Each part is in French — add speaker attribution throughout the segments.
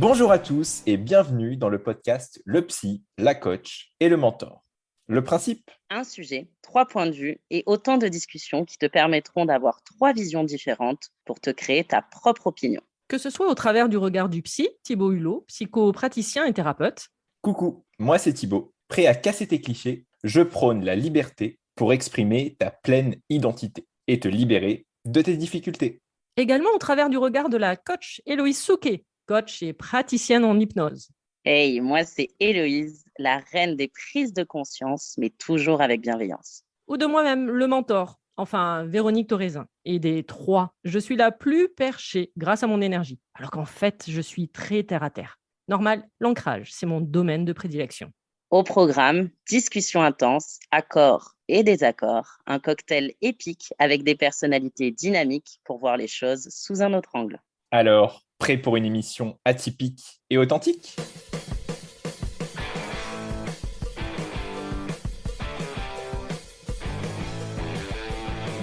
Speaker 1: Bonjour à tous et bienvenue dans le podcast Le Psy, la coach et le mentor. Le principe,
Speaker 2: Un sujet, 3 points de vue et autant de discussions qui te permettront d'avoir 3 visions différentes pour te créer ta propre opinion.
Speaker 3: Que ce soit au travers du regard du psy, Thibaut Hulot, psychopraticien et thérapeute.
Speaker 1: coucou, moi c'est Thibaut, prêt à casser tes clichés, je prône la liberté pour exprimer ta pleine identité et te libérer de tes difficultés.
Speaker 3: Également au travers du regard de la coach Héloïse Souquet, coach et praticienne en hypnose.
Speaker 2: Hey, moi c'est Héloïse, la reine des prises de conscience, mais toujours avec bienveillance.
Speaker 3: Ou de moi-même, le mentor, enfin Véronique Thorezin. Et des 3, je suis la plus perchée grâce à mon énergie, alors qu'en fait, je suis très terre-à-terre. Normal, l'ancrage, c'est mon domaine de prédilection.
Speaker 2: Au programme, discussions intenses, accords et désaccords, un cocktail épique avec des personnalités dynamiques pour voir les choses sous un autre angle.
Speaker 1: Alors, prêt pour une émission atypique et authentique ?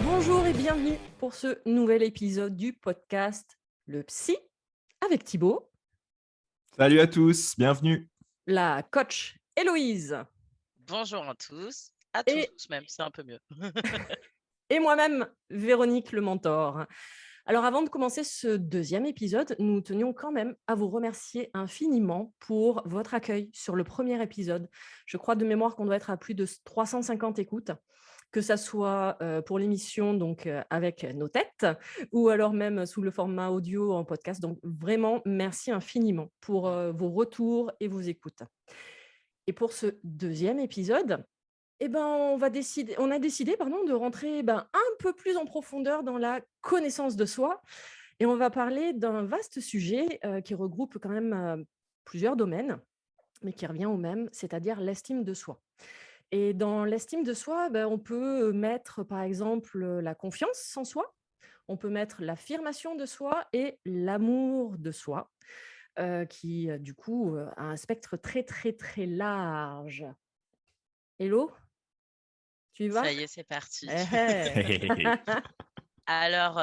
Speaker 3: Bonjour et bienvenue pour ce nouvel épisode du podcast Le Psy avec Thibaut.
Speaker 1: Salut à tous, bienvenue.
Speaker 3: La coach Héloïse.
Speaker 2: Bonjour à tous
Speaker 3: Et-
Speaker 2: même, c'est un peu mieux.
Speaker 3: Et moi-même, Véronique le mentor. Alors avant de commencer ce deuxième épisode, nous tenions quand même à vous remercier infiniment pour votre accueil sur le premier épisode. Je crois de mémoire qu'on doit être à plus de 350 écoutes, que ça soit pour l'émission donc avec nos têtes ou alors même sous le format audio en podcast. Donc vraiment, merci infiniment pour vos retours et vos écoutes. Et pour ce deuxième épisode, on a décidé de rentrer un peu plus en profondeur dans la connaissance de soi. Et on va parler d'un vaste sujet qui regroupe quand même plusieurs domaines, mais qui revient au même, c'est-à-dire l'estime de soi. Et dans l'estime de soi, on peut mettre par exemple la confiance en soi, on peut mettre l'affirmation de soi et l'amour de soi, qui du coup a un spectre très très très large. Hello, tu y vas?
Speaker 2: Ça y est, c'est parti.
Speaker 3: Eh.
Speaker 2: Alors,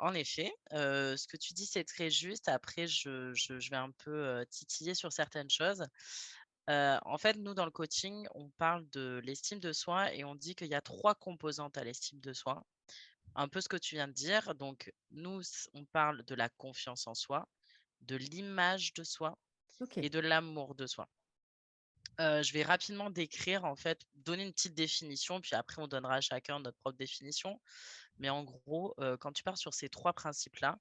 Speaker 2: en effet, ce que tu dis, c'est très juste. Après, je vais un peu, titiller sur certaines choses. En fait, nous, dans le coaching, on parle de l'estime de soi et on dit qu'il y a 3 composantes à l'estime de soi. Un peu ce que tu viens de dire. Donc nous, on parle de la confiance en soi, de l'image de soi
Speaker 3: Ok.
Speaker 2: et de l'amour de soi. Je vais rapidement décrire, en fait, donner une petite définition, puis après on donnera à chacun notre propre définition. Mais en gros, quand tu pars sur ces 3 principes-là,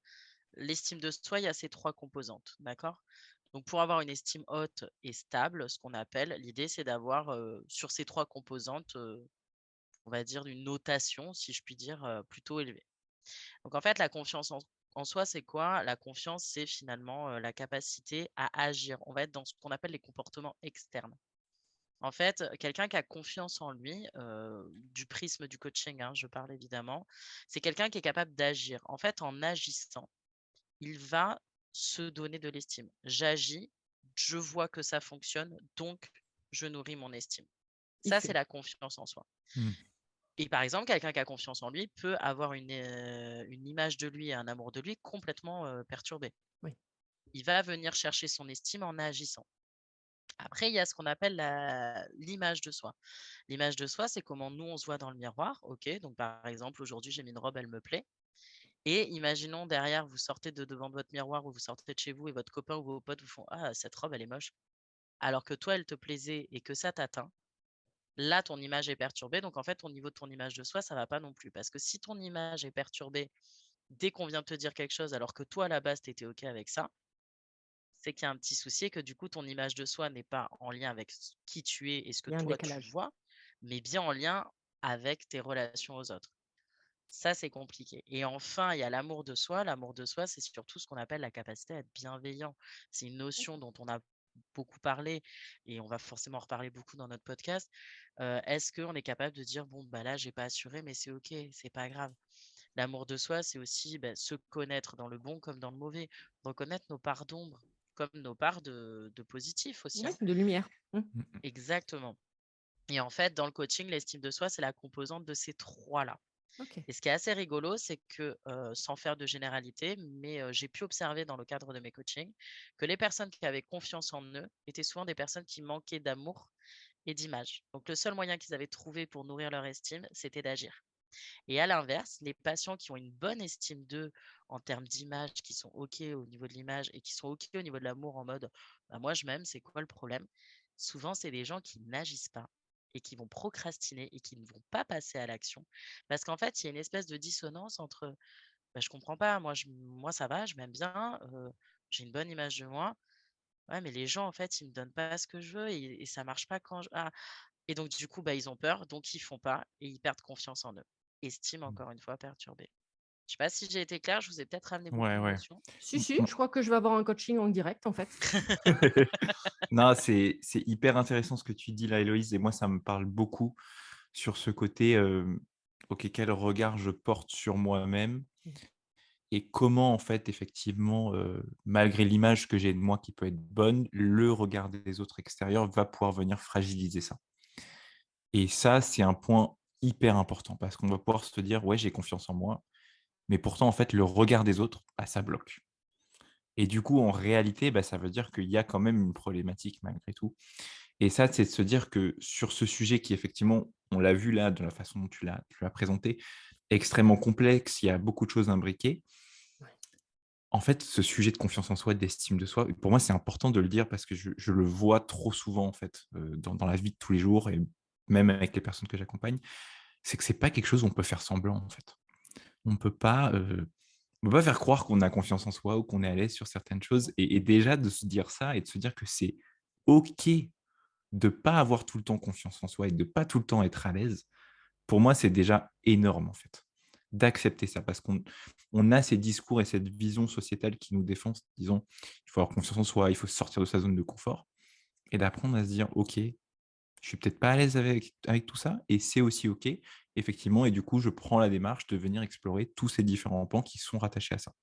Speaker 2: l'estime de soi, il y a ces 3 composantes, d'accord? Donc pour avoir une estime haute et stable, ce qu'on appelle, l'idée c'est d'avoir, sur ces 3 composantes, on va dire une notation, si je puis dire, plutôt élevée. Donc en fait, la confiance en soi, c'est quoi? La confiance, c'est finalement, la capacité à agir. On va être dans ce qu'on appelle les comportements externes. En fait, quelqu'un qui a confiance en lui, du prisme du coaching, hein, je parle évidemment, c'est quelqu'un qui est capable d'agir. En fait, en agissant, il va se donner de l'estime. J'agis, je vois que ça fonctionne, donc je nourris mon estime.
Speaker 3: Il
Speaker 2: Ça, c'est
Speaker 3: fait.
Speaker 2: la confiance en soi. Et par exemple, quelqu'un qui a confiance en lui peut avoir une image de lui et un amour de lui complètement, perturbés.
Speaker 3: Oui.
Speaker 2: Il va venir chercher son estime en agissant. Après, il y a ce qu'on appelle l'image de soi. L'image de soi, c'est comment nous, on se voit dans le miroir. OK, donc par exemple, aujourd'hui, j'ai mis une robe, elle me plaît. Et imaginons derrière, vous sortez de devant votre miroir ou vous sortez de chez vous et votre copain ou vos potes vous font: «Ah, cette robe, elle est moche». Alors que toi, elle te plaisait et que ça t'atteint. Là, ton image est perturbée. Donc, en fait, au niveau de ton image de soi, ça va pas non plus. Parce que si ton image est perturbée dès qu'on vient te dire quelque chose, alors que toi, à la base, tu étais OK avec ça, c'est qu'il y a un petit souci et que du coup, ton image de soi n'est pas en lien avec qui tu es et ce que
Speaker 3: Il y a un
Speaker 2: toi, tu
Speaker 3: décalage.
Speaker 2: vois, mais bien en lien avec tes relations aux autres. Ça, c'est compliqué. Et enfin, il y a l'amour de soi. L'amour de soi, c'est surtout ce qu'on appelle la capacité à être bienveillant. C'est une notion dont on a beaucoup parlé et on va forcément en reparler beaucoup dans notre podcast. Est-ce qu'on est capable de dire, bon, bah là, j'ai pas assuré, mais c'est OK, c'est pas grave. L'amour de soi, c'est aussi se connaître dans le bon comme dans le mauvais, reconnaître nos parts d'ombre comme nos parts de positif aussi,
Speaker 3: Oui,
Speaker 2: hein.
Speaker 3: de lumière.
Speaker 2: Exactement. Et en fait, dans le coaching, l'estime de soi, c'est la composante de ces 3-là.
Speaker 3: Ok.
Speaker 2: Et ce qui est assez rigolo, c'est que, sans faire de généralité, mais j'ai pu observer dans le cadre de mes coachings que les personnes qui avaient confiance en eux étaient souvent des personnes qui manquaient d'amour et d'image. Donc le seul moyen qu'ils avaient trouvé pour nourrir leur estime, c'était d'agir. Et à l'inverse, les patients qui ont une bonne estime d'eux en termes d'image, qui sont OK au niveau de l'image et qui sont OK au niveau de l'amour en mode bah, moi je m'aime, c'est quoi le problème? Souvent, c'est des gens qui n'agissent pas et qui vont procrastiner et qui ne vont pas passer à l'action. Parce qu'en fait, il y a une espèce de dissonance entre bah, je comprends pas, moi ça va, je m'aime bien, j'ai une bonne image de moi. Ouais, mais les gens, en fait, ils me donnent pas ce que je veux et ça marche pas quand je. Ah. Et donc, du coup, bah, ils ont peur, donc ils font pas et ils perdent confiance en eux. Estime, encore une fois, perturbée. Je sais pas si j'ai été claire, je vous ai peut-être ramené beaucoup
Speaker 4: Ouais, ouais.
Speaker 2: d'émotions.
Speaker 3: Si, je crois que je vais avoir un coaching en direct, en fait.
Speaker 4: Non, c'est hyper intéressant ce que tu dis là, Héloïse, et moi, ça me parle beaucoup sur ce côté, OK, quel regard je porte sur moi-même et comment, en fait, effectivement, malgré l'image que j'ai de moi qui peut être bonne, le regard des autres extérieurs va pouvoir venir fragiliser ça. Et ça, c'est un point hyper important parce qu'on va pouvoir se dire: «Ouais, j'ai confiance en moi», mais pourtant, en fait, le regard des autres, bah, ça bloque. Et du coup, en réalité, bah, ça veut dire qu'il y a quand même une problématique malgré tout. Et ça, c'est de se dire que sur ce sujet qui effectivement, on l'a vu là, de la façon dont tu l'as présenté, extrêmement complexe, il y a beaucoup de choses imbriquées.
Speaker 3: Ouais.
Speaker 4: En fait, ce sujet de confiance en soi, d'estime de soi, pour moi, c'est important de le dire parce que je le vois trop souvent en fait, dans la vie de tous les jours et même avec les personnes que j'accompagne, c'est que c'est pas quelque chose où on peut faire semblant en fait. On peut pas, on peut pas faire croire qu'on a confiance en soi ou qu'on est à l'aise sur certaines choses et déjà de se dire ça et de se dire que c'est OK de pas avoir tout le temps confiance en soi et de pas tout le temps être à l'aise, pour moi, c'est déjà énorme, en fait, d'accepter ça parce qu'on a ces discours et cette vision sociétale qui nous défonce, disons: «Il faut avoir confiance en soi, il faut sortir de sa zone de confort» et d'apprendre à se dire: «OK, je suis peut-être pas à l'aise avec tout ça et c'est aussi OK», effectivement et du coup, je prends la démarche de venir explorer tous ces différents pans qui sont rattachés à ça.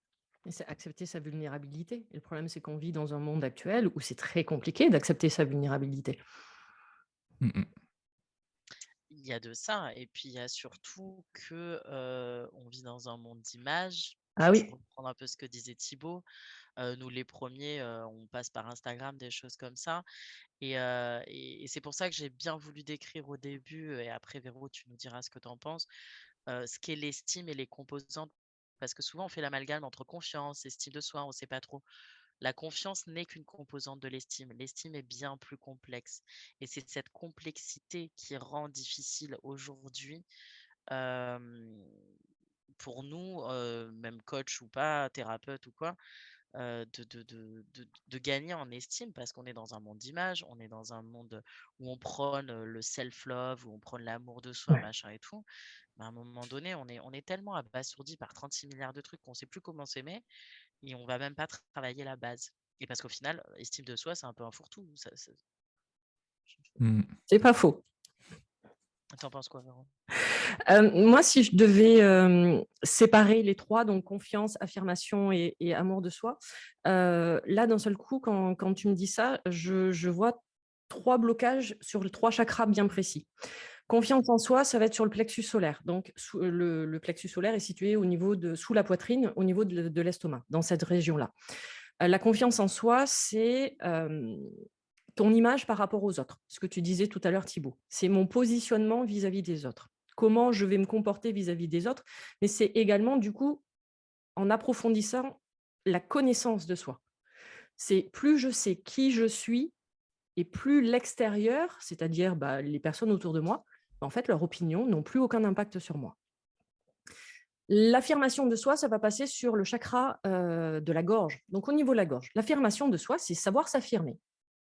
Speaker 3: Et c'est accepter sa vulnérabilité. Et le problème, c'est qu'on vit dans un monde actuel où c'est très compliqué d'accepter sa vulnérabilité.
Speaker 4: Mmh mh.
Speaker 2: Il y a de ça. Et puis, il y a surtout que on vit dans un monde d'images.
Speaker 3: Ah
Speaker 2: Je
Speaker 3: oui,
Speaker 2: reprends un peu ce que disait Thibaut. Nous, les premiers, on passe par Instagram, des choses comme ça. Et c'est pour ça que j'ai bien voulu décrire au début, et après, Véro, tu nous diras ce que tu en penses, ce qu'est l'estime et les composantes. Parce que souvent, on fait l'amalgame entre confiance, estime de soi, on ne sait pas trop. La confiance n'est qu'une composante de l'estime. L'estime est bien plus complexe. Et c'est cette complexité qui rend difficile aujourd'hui, hem, pour nous, même coach ou pas, thérapeute ou quoi, de gagner en estime parce qu'on est dans un monde d'image, on est dans un monde où on prône le self-love, où on prône l'amour de soi,
Speaker 3: ouais.
Speaker 2: machin et tout. Mais à un moment donné, on est tellement abasourdi par 36 milliards de trucs qu'on ne sait plus comment s'aimer et on va même pas travailler la base. Et parce qu'au final, estime de soi, c'est un peu un fourre-tout.
Speaker 4: Mmh.
Speaker 3: C'est pas faux.
Speaker 2: T'en penses quoi, Véro?
Speaker 3: Moi, si je devais séparer les trois, donc confiance, affirmation et amour de soi, là, d'un seul coup, quand tu me dis ça, je vois trois blocages sur les trois chakras bien précis. Confiance en soi, ça va être sur le plexus solaire. Donc, le plexus solaire est situé au niveau sous la poitrine, au niveau de l'estomac, dans cette région-là. La confiance en soi, c'est ton image par rapport aux autres. Ce que tu disais tout à l'heure, Thibaut. C'est mon positionnement vis-à-vis des autres. Comment je vais me comporter vis-à-vis des autres. Mais c'est également, du coup, en approfondissant la connaissance de soi. C'est plus je sais qui je suis et plus l'extérieur, c'est-à-dire les personnes autour de moi, en fait, leur opinion n'ont plus aucun impact sur moi. L'affirmation de soi, ça va passer sur le chakra de la gorge. Donc, au niveau de la gorge, l'affirmation de soi, c'est savoir s'affirmer.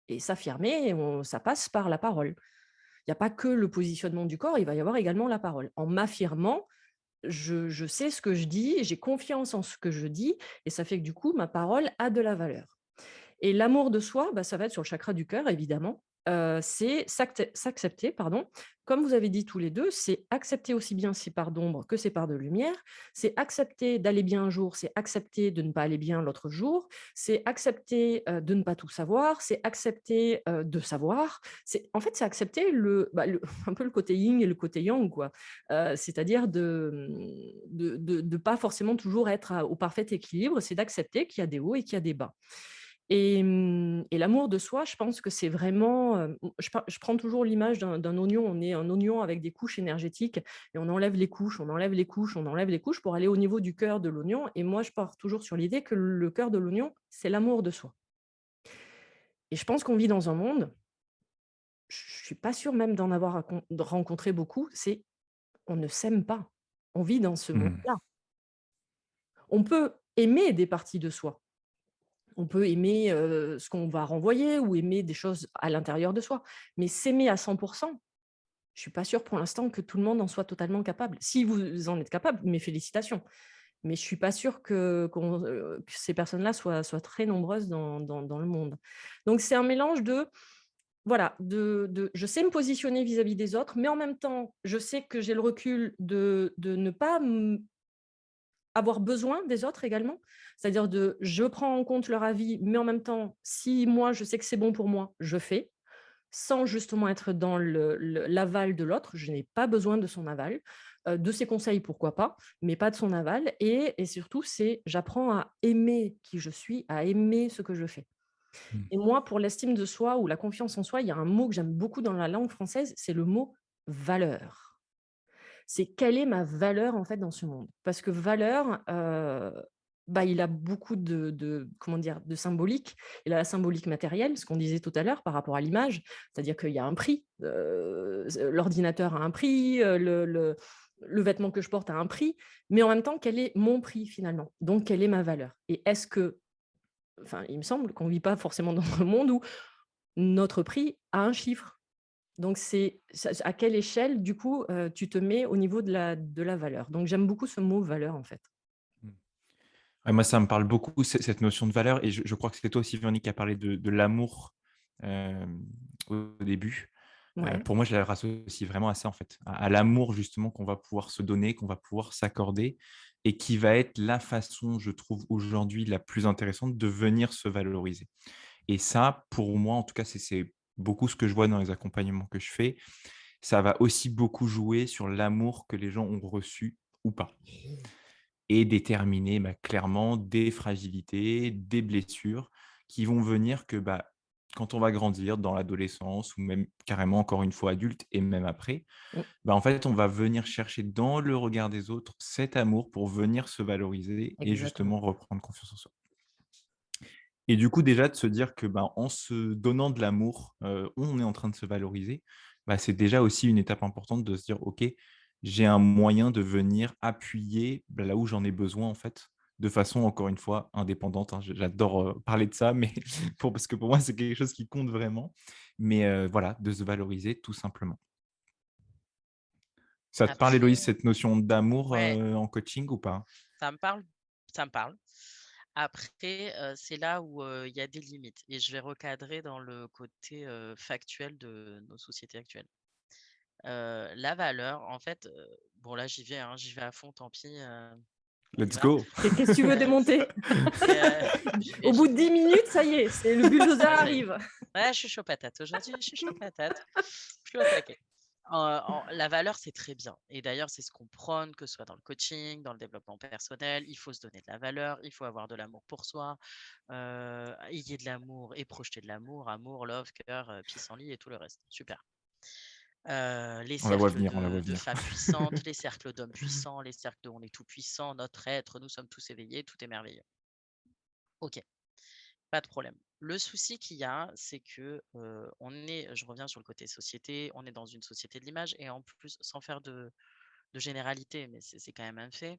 Speaker 3: Et s'affirmer, ça passe par la parole. Il n'y a pas que le positionnement du corps, il va y avoir également la parole. En m'affirmant, je sais ce que je dis, j'ai confiance en ce que je dis, et ça fait que du coup, ma parole a de la valeur. Et l'amour de soi, ça va être sur le chakra du cœur, évidemment. c'est s'accepter, pardon. Comme vous avez dit tous les 2, c'est accepter aussi bien ses parts d'ombre que ses parts de lumière. C'est accepter d'aller bien un jour, c'est accepter de ne pas aller bien l'autre jour. C'est accepter, de ne pas tout savoir, c'est accepter, de savoir. C'est accepter un peu le côté yin et le côté yang, quoi. C'est-à-dire de pas forcément toujours être au parfait équilibre, c'est d'accepter qu'il y a des hauts et qu'il y a des bas. Et l'amour de soi, je pense que c'est vraiment, je prends toujours l'image d'un oignon. On est un oignon avec des couches énergétiques et on enlève les couches, on enlève les couches, on enlève les couches pour aller au niveau du cœur de l'oignon. Et moi, je pars toujours sur l'idée que le cœur de l'oignon, c'est l'amour de soi. Et je pense qu'on vit dans un monde, je suis pas sûre même d'en avoir rencontré beaucoup, c'est on ne s'aime pas. On vit dans ce
Speaker 4: Mmh.
Speaker 3: monde-là. On peut aimer des parties de soi. On peut aimer, ce qu'on va renvoyer ou aimer des choses à l'intérieur de soi. Mais s'aimer à 100, je suis pas sûre pour l'instant que tout le monde en soit totalement capable. Si vous en êtes capable, mes félicitations. Mais je suis pas sûre que ces personnes-là soient très nombreuses dans le monde. Donc c'est un mélange de, voilà, de je sais me positionner vis-à-vis des autres, mais en même temps, je sais que j'ai le recul de ne pas avoir besoin des autres également. C'est-à-dire je prends en compte leur avis, mais en même temps, si moi, je sais que c'est bon pour moi, je fais, sans justement être dans l'aval de l'autre. Je n'ai pas besoin de son aval. De ses conseils, pourquoi pas, mais pas de son aval. Et surtout, j'apprends à aimer qui je suis, à aimer ce que je fais.
Speaker 4: Mmh.
Speaker 3: Et moi, pour l'estime de soi ou la confiance en soi, il y a un mot que j'aime beaucoup dans la langue française, c'est le mot valeur. C'est quelle est ma valeur en fait dans ce monde? Parce que valeur, il a beaucoup comment dire? De symbolique. Il a la symbolique matérielle, ce qu'on disait tout à l'heure par rapport à l'image, c'est-à-dire qu'il y a un prix, l'ordinateur a un prix, le vêtement que je porte a un prix, mais en même temps, quel est mon prix finalement? Donc quelle est ma valeur? Et est-ce que il me semble qu'on ne vit pas forcément dans un monde où notre prix a un chiffre. Donc à quelle échelle, du coup, tu te mets au niveau de la valeur. Donc j'aime beaucoup ce mot valeur, en fait.
Speaker 4: Mmh. Ouais, moi, ça me parle beaucoup, cette notion de valeur et je crois que c'est toi aussi, Véronique, qui a parlé de l'amour, au début.
Speaker 3: Ouais,
Speaker 4: Pour moi, je la rassocie vraiment à ça, en fait, à l'amour justement qu'on va pouvoir se donner, qu'on va pouvoir s'accorder et qui va être la façon, je trouve, aujourd'hui la plus intéressante de venir se valoriser. Et ça, pour moi, en tout cas, c'est beaucoup ce que je vois dans les accompagnements que je fais. Ça va aussi beaucoup jouer sur l'amour que les gens ont reçu ou pas et déterminer, clairement des fragilités, des blessures qui vont venir que, quand on va grandir dans l'adolescence ou même carrément encore une fois adulte et même après,
Speaker 3: mmh,
Speaker 4: en fait, on va venir chercher dans le regard des autres cet amour pour venir se valoriser et
Speaker 3: exactement.
Speaker 4: justement reprendre confiance en soi. Et du coup, déjà de se dire que, en se donnant de l'amour, on est en train de se valoriser, c'est déjà aussi une étape importante de se dire: «OK, j'ai un moyen de venir appuyer, là où j'en ai besoin en fait, de façon encore une fois indépendante», hein. J'adore, parler de ça, mais parce que pour moi, c'est quelque chose qui compte vraiment. Mais, voilà, de se valoriser tout simplement. Ça te parle,
Speaker 2: Après,
Speaker 4: Héloïse, cette notion d'amour,
Speaker 2: ouais,
Speaker 4: en coaching ou pas?
Speaker 2: ça me parle, ça me parle. Après, c'est là où, il y a des limites et je vais recadrer dans le côté, factuel de nos sociétés actuelles. La valeur, en fait, bon là j'y vais à fond, tant pis, on y
Speaker 4: Let's
Speaker 2: va.
Speaker 4: go!
Speaker 3: Qu'est-ce que tu veux démonter?
Speaker 2: C'est, j'y vais,
Speaker 3: Au
Speaker 2: j'y
Speaker 3: bout de
Speaker 2: vais.
Speaker 3: 10 minutes, ça y est, c'est le bulldozer
Speaker 2: Ah ça y est.
Speaker 3: arrive.
Speaker 2: Ouais, je suis chaud patate. Aujourd'hui, je suis chaud patate. Je suis au taquet. La valeur, c'est très bien et d'ailleurs, c'est ce qu'on prône, que ce soit dans le coaching, dans le développement personnel. Il faut se donner de la valeur, il faut avoir de l'amour pour soi, ayez de l'amour et projeter de l'amour, amour, love, cœur, pissenlit et tout le reste. Super. Les
Speaker 4: On la voit
Speaker 2: cercles
Speaker 4: venir, on la voit
Speaker 2: de
Speaker 4: venir.
Speaker 2: femmes puissantes, les cercles d'hommes puissants, les cercles de on est tout puissant, notre être, nous sommes tous éveillés, tout est merveilleux. OK, pas de problème. Le souci qu'il y a, c'est que, je reviens sur le côté société, on est dans une société de l'image et en plus, sans faire de généralité, mais c'est quand même un fait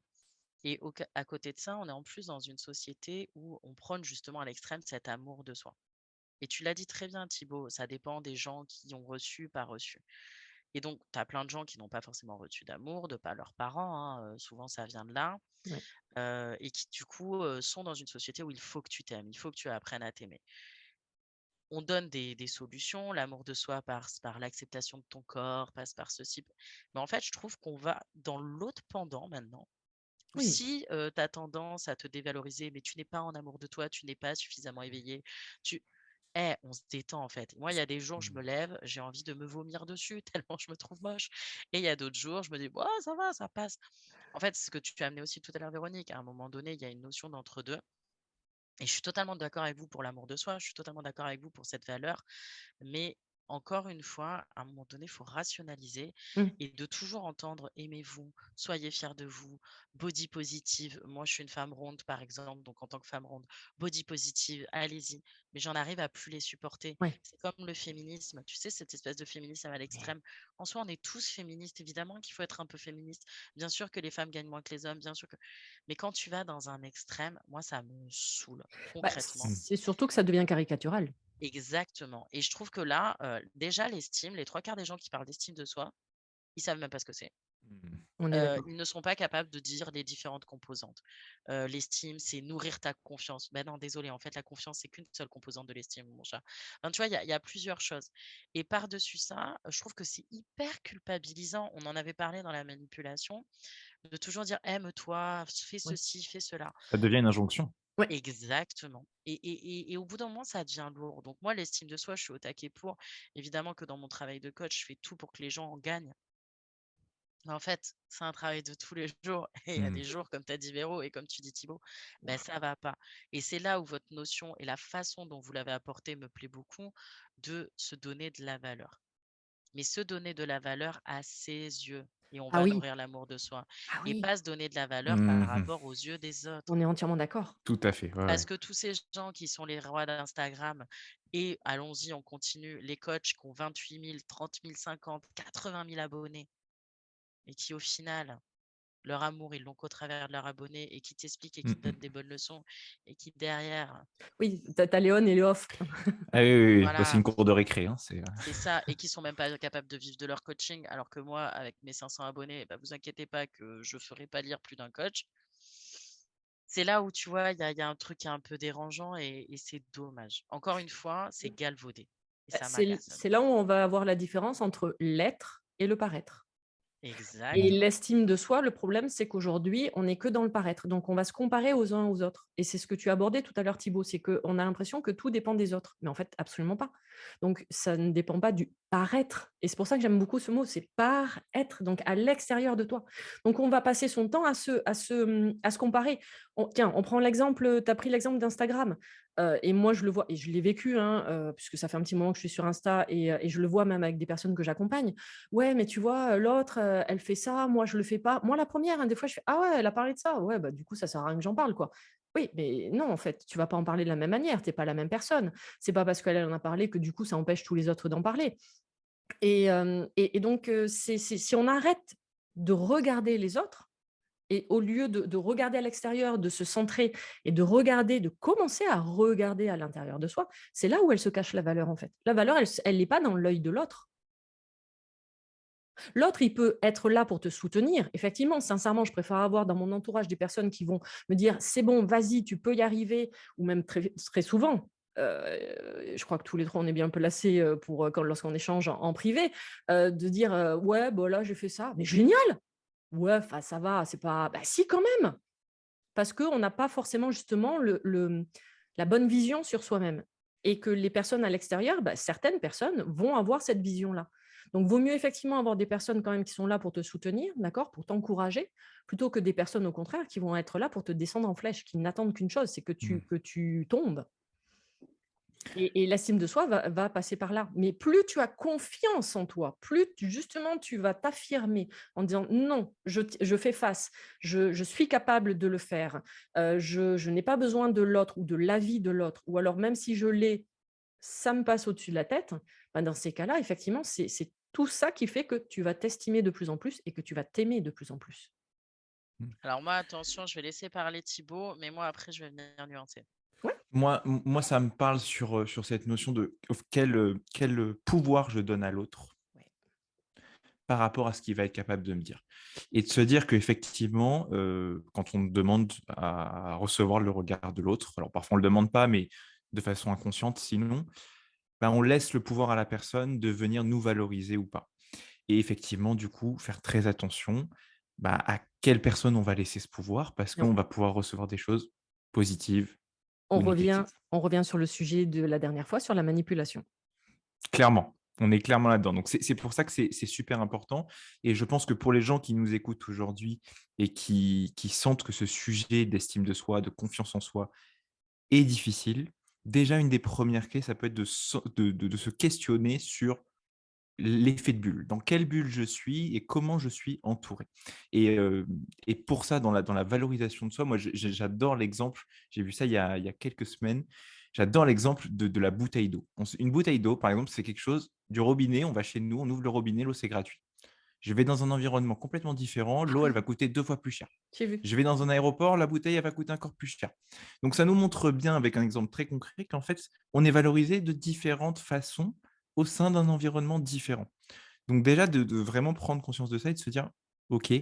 Speaker 2: et à côté de ça, on est en plus dans une société où on prône justement à l'extrême cet amour de soi et tu l'as dit très bien Thibaut, ça dépend des gens qui ont reçu, pas reçu. Et donc, tu as plein de gens qui n'ont pas forcément reçu d'amour de pas leurs parents, hein, souvent ça vient de là,
Speaker 3: Ouais.
Speaker 2: et qui du coup, sont dans une société où il faut que tu t'aimes, il faut que tu apprennes à t'aimer. on donne des solutions. L'amour de soi passe par l'acceptation de ton corps, passe par ceci. Mais en fait, je trouve qu'on va dans l'autre pendant maintenant. Ou
Speaker 3: Oui,
Speaker 2: si tu as tendance à te dévaloriser, mais tu n'es pas en amour de toi, tu n'es pas suffisamment éveillé, tu... on se détend en fait. Moi, il y a des jours, je me lève, j'ai envie de me vomir dessus tellement je me trouve moche. Et il y a d'autres jours, je me dis, «Bah, ça va, ça passe». En fait, ce que tu as amené aussi tout à l'heure, Véronique, à un moment donné, il y a une notion d'entre-deux. Et je suis totalement d'accord avec vous pour l'amour de soi, je suis totalement d'accord avec vous pour cette valeur. Mais encore une fois, à un moment donné, il faut rationaliser
Speaker 3: mmh,
Speaker 2: et de toujours entendre aimez-vous, soyez fiers de vous, body positive. Moi, je suis une femme ronde, par exemple, donc en tant que femme ronde, body positive, allez-y. Mais j'en arrive à plus les supporter.
Speaker 3: ouais.
Speaker 2: C'est comme le féminisme, tu sais, cette espèce de féminisme à l'extrême. En soi, on est tous féministes, évidemment qu'il faut être un peu féministe. Bien sûr que les femmes gagnent moins que les hommes, bien sûr que. Mais quand tu vas dans un extrême, moi, ça me saoule,
Speaker 3: Bah,
Speaker 2: concrètement.
Speaker 3: c'est surtout que ça devient caricatural.
Speaker 2: Exactement. Et je trouve que là, déjà l'estime, les 3 quarts des gens qui parlent d'estime de soi, ils savent même pas ce que c'est.
Speaker 3: On est d'accord.
Speaker 2: Ils ne sont pas capables de dire les différentes composantes. L'estime, c'est nourrir ta confiance. Ben non, désolé, en fait, la confiance, c'est qu'une seule composante de l'estime, mon chat. Enfin, tu vois, il y a plusieurs choses. Et par-dessus ça, je trouve que c'est hyper culpabilisant. On en avait parlé dans la manipulation, de toujours dire aime-toi, fais
Speaker 3: Oui.
Speaker 2: ceci, fais cela.
Speaker 4: Ça devient une injonction.
Speaker 3: Ouais.
Speaker 2: Exactement. Et au bout d'un moment, ça devient lourd. Donc moi, l'estime de soi, je suis au taquet pour. Évidemment que dans mon travail de coach, je fais tout pour que les gens en gagnent. Mais en fait, c'est un travail de tous les jours. Et il y a
Speaker 4: Mm.
Speaker 2: des jours, comme tu as dit Véro et comme tu dis Thibaut, ben ça va pas. Et c'est là où votre notion et la façon dont vous l'avez apportée me plaît beaucoup, de se donner de la valeur. Mais se donner de la valeur à ses yeux. Et on
Speaker 3: Ah
Speaker 2: va
Speaker 3: oui,
Speaker 2: nourrir l'amour de soi.
Speaker 3: ah
Speaker 2: Et
Speaker 3: oui,
Speaker 2: pas se donner de la valeur par
Speaker 4: Mhm.
Speaker 2: rapport aux yeux des autres.
Speaker 3: on est entièrement d'accord.
Speaker 4: Tout à fait. Ouais,
Speaker 2: Parce
Speaker 4: ouais.
Speaker 2: que tous ces gens qui sont les rois d'Instagram et allons-y, on continue, les coachs qui ont 28 000, 30 000, 50, 80 000 abonnés et qui au final, leur amour, ils l'ont qu'au travers de leurs abonnés et qui t'expliquent et qui te
Speaker 4: Mm,
Speaker 2: donnent des bonnes leçons et qui derrière,
Speaker 3: Oui, t'as Léon et Léof.
Speaker 4: Ah oui, oui, oui. Bah, c'est
Speaker 2: voilà,
Speaker 4: une cour de récré. Hein,
Speaker 2: c'est ça, et qui sont même pas capables de vivre de leur coaching, alors que moi, avec mes 500 abonnés, bah, vous inquiétez pas que je ferai pas lire plus d'un coach. C'est là où tu vois, il y a un truc qui est un peu dérangeant et c'est dommage. Encore une fois, c'est galvaudé et ça m'agace.
Speaker 3: C'est là où on va avoir la différence entre l'être et le paraître. Et
Speaker 2: Exactement.
Speaker 3: l'estime de soi, le problème, c'est qu'aujourd'hui, on n'est que dans le paraître. Donc, on va se comparer aux uns aux autres. Et c'est ce que tu as abordé tout à l'heure, Thibaut, c'est qu'on a l'impression que tout dépend des autres. Mais en fait, absolument pas. Donc, ça ne dépend pas du paraître. Et c'est pour ça que j'aime beaucoup ce mot, c'est paraître, donc à l'extérieur de toi. Donc, on va passer son temps à se comparer. Tiens, on prend l'exemple, tu as pris l'exemple d'Instagram. Et moi, je le vois, et je l'ai vécu, hein, puisque ça fait un petit moment que je suis sur Insta, et je le vois même avec des personnes que j'accompagne. Ouais, mais tu vois, l'autre, elle fait ça, moi je le fais pas. Moi la première, hein, des fois je fais: «Ah ouais, elle a parlé de ça. Ouais, bah, du coup, ça sert à rien que j'en parle, quoi». Oui, mais non, en fait, tu vas pas en parler de la même manière, tu es pas la même personne. C'est pas parce qu'elle en a parlé que du coup, ça empêche tous les autres d'en parler. Et donc, c'est si on arrête de regarder les autres et au lieu de regarder à l'extérieur, de se centrer et de regarder, de commencer à regarder à l'intérieur de soi, c'est là où elle se cache la valeur, en fait. La valeur, elle n'est pas dans l'œil de l'autre. L'autre, il peut être là pour te soutenir. Effectivement, sincèrement, je préfère avoir dans mon entourage des personnes qui vont me dire: «C'est bon, vas-y, tu peux y arriver», ou même très souvent, je crois que tous les 3 on est bien placés, pour, lorsqu'on échange en privé, de dire: «Ouais, bah, là, j'ai fait ça». «Mais génial!» «Ouais, enfin, ça va, c'est pas». «Bah si, quand même!» Parce qu'on n'a pas forcément justement la bonne vision sur soi-même et que les personnes à l'extérieur, bah, certaines personnes vont avoir cette vision-là. Donc, vaut mieux effectivement avoir des personnes quand même qui sont là pour te soutenir, d'accord, pour t'encourager, plutôt que des personnes au contraire qui vont être là pour te descendre en flèche, qui n'attendent qu'une chose, c'est que
Speaker 4: Mm.
Speaker 3: tu tombes. Et l'estime de soi va passer par là. Mais plus tu as confiance en toi, plus justement tu vas t'affirmer en disant non, je fais face, je suis capable de le faire, je n'ai pas besoin de l'autre ou de l'avis de l'autre, ou alors même si je l'ai, ça me passe au-dessus de la tête. Ben, dans ces cas-là, effectivement, c'est tout ça qui fait que tu vas t'estimer de plus en plus et que tu vas t'aimer de plus en plus.
Speaker 2: Alors moi, attention, je vais laisser parler Thibaut, mais moi après, je vais venir nuancer.
Speaker 3: Ouais,
Speaker 4: Moi, ça me parle sur cette notion de quel pouvoir je donne à l'autre
Speaker 3: ouais.
Speaker 4: par rapport à ce qu'il va être capable de me dire. Et de se dire qu'effectivement, quand on demande à recevoir le regard de l'autre, alors parfois on ne le demande pas, mais de façon inconsciente sinon, bah, on laisse le pouvoir à la personne de venir nous valoriser ou pas. Et effectivement, du coup, faire très attention bah, à quelle personne on va laisser ce pouvoir parce
Speaker 3: Et on
Speaker 4: qu'on va pouvoir recevoir des choses positives
Speaker 3: on
Speaker 4: ou
Speaker 3: revient
Speaker 4: négatives.
Speaker 3: on revient sur le sujet de la dernière fois, sur la manipulation.
Speaker 4: Clairement, on est clairement là-dedans. Donc, c'est pour ça que c'est super important. Et je pense que pour les gens qui nous écoutent aujourd'hui et qui sentent que ce sujet d'estime de soi, de confiance en soi est difficile, déjà, une des premières clés, ça peut être de se questionner sur l'effet de bulle. Dans quelle bulle je suis et comment je suis entouré. Et pour ça, dans la valorisation de soi, moi, j'adore l'exemple, j'ai vu ça il y a quelques semaines, j'adore l'exemple de la bouteille d'eau. Une bouteille d'eau, par exemple, c'est quelque chose du robinet, on va chez nous, on ouvre le robinet, l'eau, c'est gratuit. Je vais dans un environnement complètement différent,
Speaker 3: Ah
Speaker 4: l'eau, elle
Speaker 3: oui,
Speaker 4: va coûter 2 fois plus cher.
Speaker 3: j'ai vu.
Speaker 4: Je vais dans un aéroport, la bouteille, elle va coûter encore plus cher. Donc, ça nous montre bien, avec un exemple très concret, qu'en fait, on est valorisé de différentes façons au sein d'un environnement différent. Donc déjà, de vraiment prendre conscience de ça et de se dire: «OK,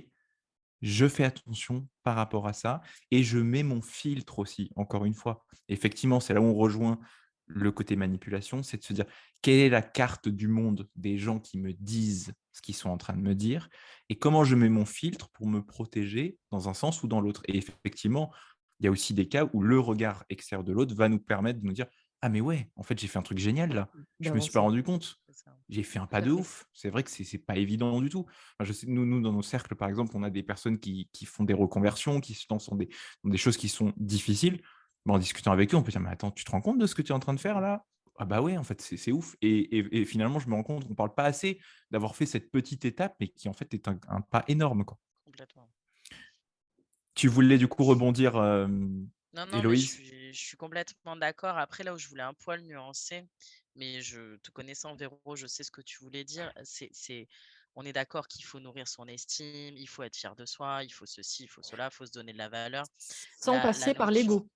Speaker 4: je fais attention par rapport à ça et je mets mon filtre aussi», encore une fois. Effectivement, c'est là où on rejoint le côté manipulation, c'est de se dire: «Quelle est la carte du monde des gens qui me disent ce qu'ils sont en train de me dire et comment je mets mon filtre pour me protéger dans un sens ou dans l'autre?» Et effectivement, il y a aussi des cas où le regard extérieur de l'autre va nous permettre de nous dire: «Ah mais ouais, en fait, j'ai fait un truc génial là, je me suis pas
Speaker 3: D'avancer,
Speaker 4: rendu compte».
Speaker 2: C'est ça.
Speaker 4: J'ai fait un
Speaker 3: tout
Speaker 4: pas
Speaker 3: à
Speaker 4: de
Speaker 3: fait.
Speaker 4: ouf. C'est vrai que c'est pas évident du tout. Enfin, je sais, nous, dans nos cercles, par exemple, on a des personnes qui font des reconversions, qui se lancent dans des choses qui sont difficiles. Mais en discutant avec eux, on peut dire: «Mais attends, tu te rends compte de ce que tu es en train de faire là?» «Ah bah ouais, en fait, c'est ouf» et finalement, je me rends compte qu'on parle pas assez d'avoir fait cette petite étape, mais qui en fait est un pas énorme, quoi.
Speaker 2: Complètement.
Speaker 4: Tu voulais du coup rebondir,
Speaker 2: Non, non, mais
Speaker 4: Héloïse?
Speaker 2: je suis complètement d'accord. Après, là où je voulais un poil nuancer, mais te connaissant, Véro, je sais ce que tu voulais dire. On est d'accord qu'il faut nourrir son estime, il faut être fier de soi, il faut ceci, il faut cela, il faut se donner de la valeur.
Speaker 3: Sans
Speaker 2: La
Speaker 3: passer par
Speaker 2: notion,
Speaker 3: l'ego.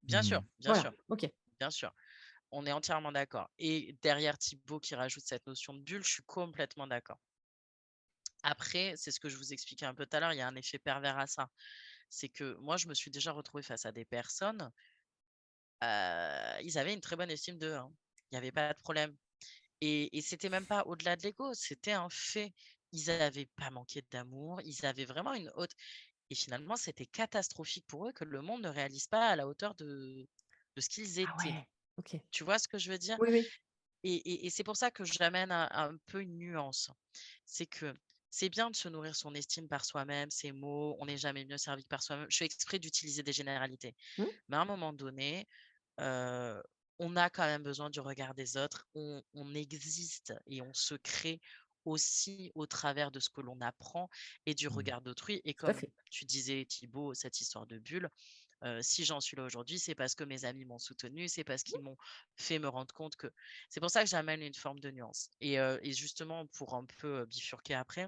Speaker 2: bien sûr,
Speaker 4: Mmh.
Speaker 2: bien
Speaker 3: Voilà,
Speaker 2: sûr,
Speaker 3: OK.
Speaker 2: bien sûr. On est entièrement d'accord. Et derrière Thibaut qui rajoute cette notion de bulle, je suis complètement d'accord. Après, c'est ce que je vous expliquais un peu tout à l'heure, il y a un effet pervers à ça. C'est que moi, je me suis déjà retrouvée face à des personnes. Ils avaient une très bonne estime d'eux, hein. Il y avait pas de problème et c'était même pas au-delà de l'ego, c'était un fait. Ils avaient pas manqué d'amour, ils avaient vraiment une haute et finalement, c'était catastrophique pour eux que le monde ne réalise pas à la hauteur de ce qu'ils
Speaker 3: Ah
Speaker 2: étaient.
Speaker 3: ouais, OK.
Speaker 2: Tu vois ce que je veux dire?
Speaker 3: Oui, oui.
Speaker 2: Et c'est pour ça que j'amène un peu une nuance. C'est que c'est bien de se nourrir son estime par soi-même, ses mots, on n'est jamais mieux servi que par soi-même. Je fais exprès d'utiliser des généralités.
Speaker 3: Mmh.
Speaker 2: Mais à un moment donné, Heu, on a quand même besoin du regard des autres. On existe et on se crée aussi au travers de ce que l'on apprend et du
Speaker 4: Mmh.
Speaker 2: regard d'autrui et
Speaker 3: Tout à
Speaker 2: comme
Speaker 3: fait.
Speaker 2: tu disais Thibaut, cette histoire de bulle, si j'en suis là aujourd'hui, c'est parce que mes amis m'ont soutenu, c'est parce qu'ils m'ont fait me rendre compte que c'est pour ça que j'amène une forme de nuance et justement pour un peu, bifurquer après,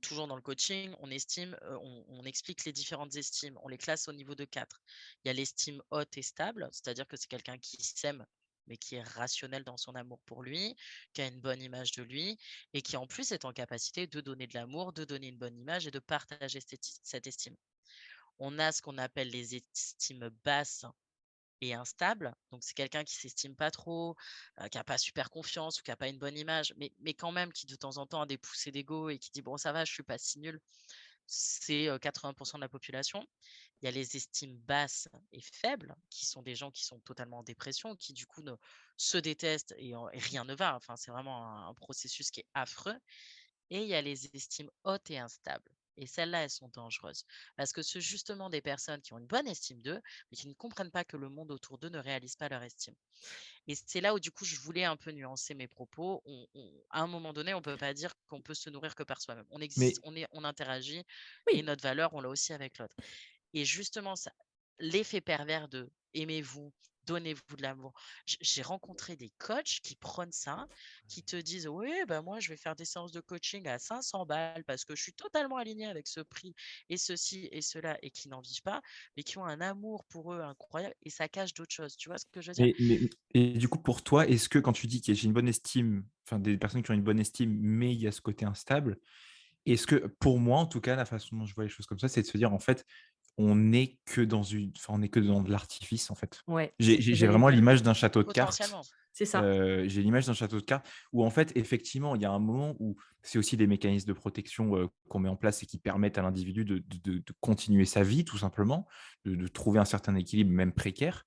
Speaker 2: toujours dans le coaching, on explique les différentes estimes. On les classe au niveau de 4. Il y a l'estime haute et stable, c'est-à-dire que c'est quelqu'un qui s'aime, mais qui est rationnel dans son amour pour lui, qui a une bonne image de lui, et qui en plus est en capacité de donner de l'amour, de donner une bonne image et de partager cette estime. On a ce qu'on appelle les estimes basses et instable. Donc, c'est quelqu'un qui s'estime pas trop, qui a pas super confiance ou qui a pas une bonne image, mais quand même qui de temps en temps a des poussées d'ego et qui dit: «Bon ça va, je suis pas si nul». C'est, 80 de la population. Il y a les estimes basses et faibles, qui sont des gens qui sont totalement en dépression, qui du coup se détestent et rien ne va. Enfin, c'est vraiment un processus qui est affreux. Et il y a les estimes hautes et instables. Et celles-là, elles sont dangereuses. Parce que c'est justement des personnes qui ont une bonne estime d'eux, mais qui ne comprennent pas que le monde autour d'eux ne réalise pas leur estime. Et c'est là où, du coup, je voulais un peu nuancer mes propos. À un moment donné, on ne peut pas dire qu'on peut se nourrir que par soi-même. On existe,
Speaker 4: Mais
Speaker 2: on interagit, et
Speaker 3: Oui.
Speaker 2: notre valeur, on l'a aussi avec l'autre. Et justement, ça, l'effet pervers de aimez-vous, donnez-vous de l'amour. J'ai rencontré des coachs qui prennent ça, qui te disent: «Oui, bah, moi, je vais faire des séances de coaching à 500 balles parce que je suis totalement aligné avec ce prix et ceci et cela» et qui n'en vivent pas, mais qui ont un amour pour eux incroyable et ça cache d'autres choses. Tu vois ce que je veux dire?
Speaker 4: et du coup, pour toi, est-ce que quand tu dis que j'ai une bonne estime, enfin des personnes qui ont une bonne estime, mais il y a ce côté instable, est-ce que pour moi, en tout cas, la façon dont je vois les choses comme ça, c'est de se dire en fait, on n'est que on est que dans de l'artifice, en fait.
Speaker 3: Ouais, c'est
Speaker 4: J'ai
Speaker 3: ce que
Speaker 4: j'ai
Speaker 3: j'allais
Speaker 4: vraiment
Speaker 3: dire.
Speaker 4: l'image d'un château de cartes.
Speaker 2: Potentiellement.
Speaker 3: C'est ça.
Speaker 4: J'ai l'image d'un château de cartes où, en fait, effectivement, il y a un moment où c'est aussi des mécanismes de protection, qu'on met en place et qui permettent à l'individu de continuer sa vie, tout simplement, de trouver un certain équilibre, même précaire,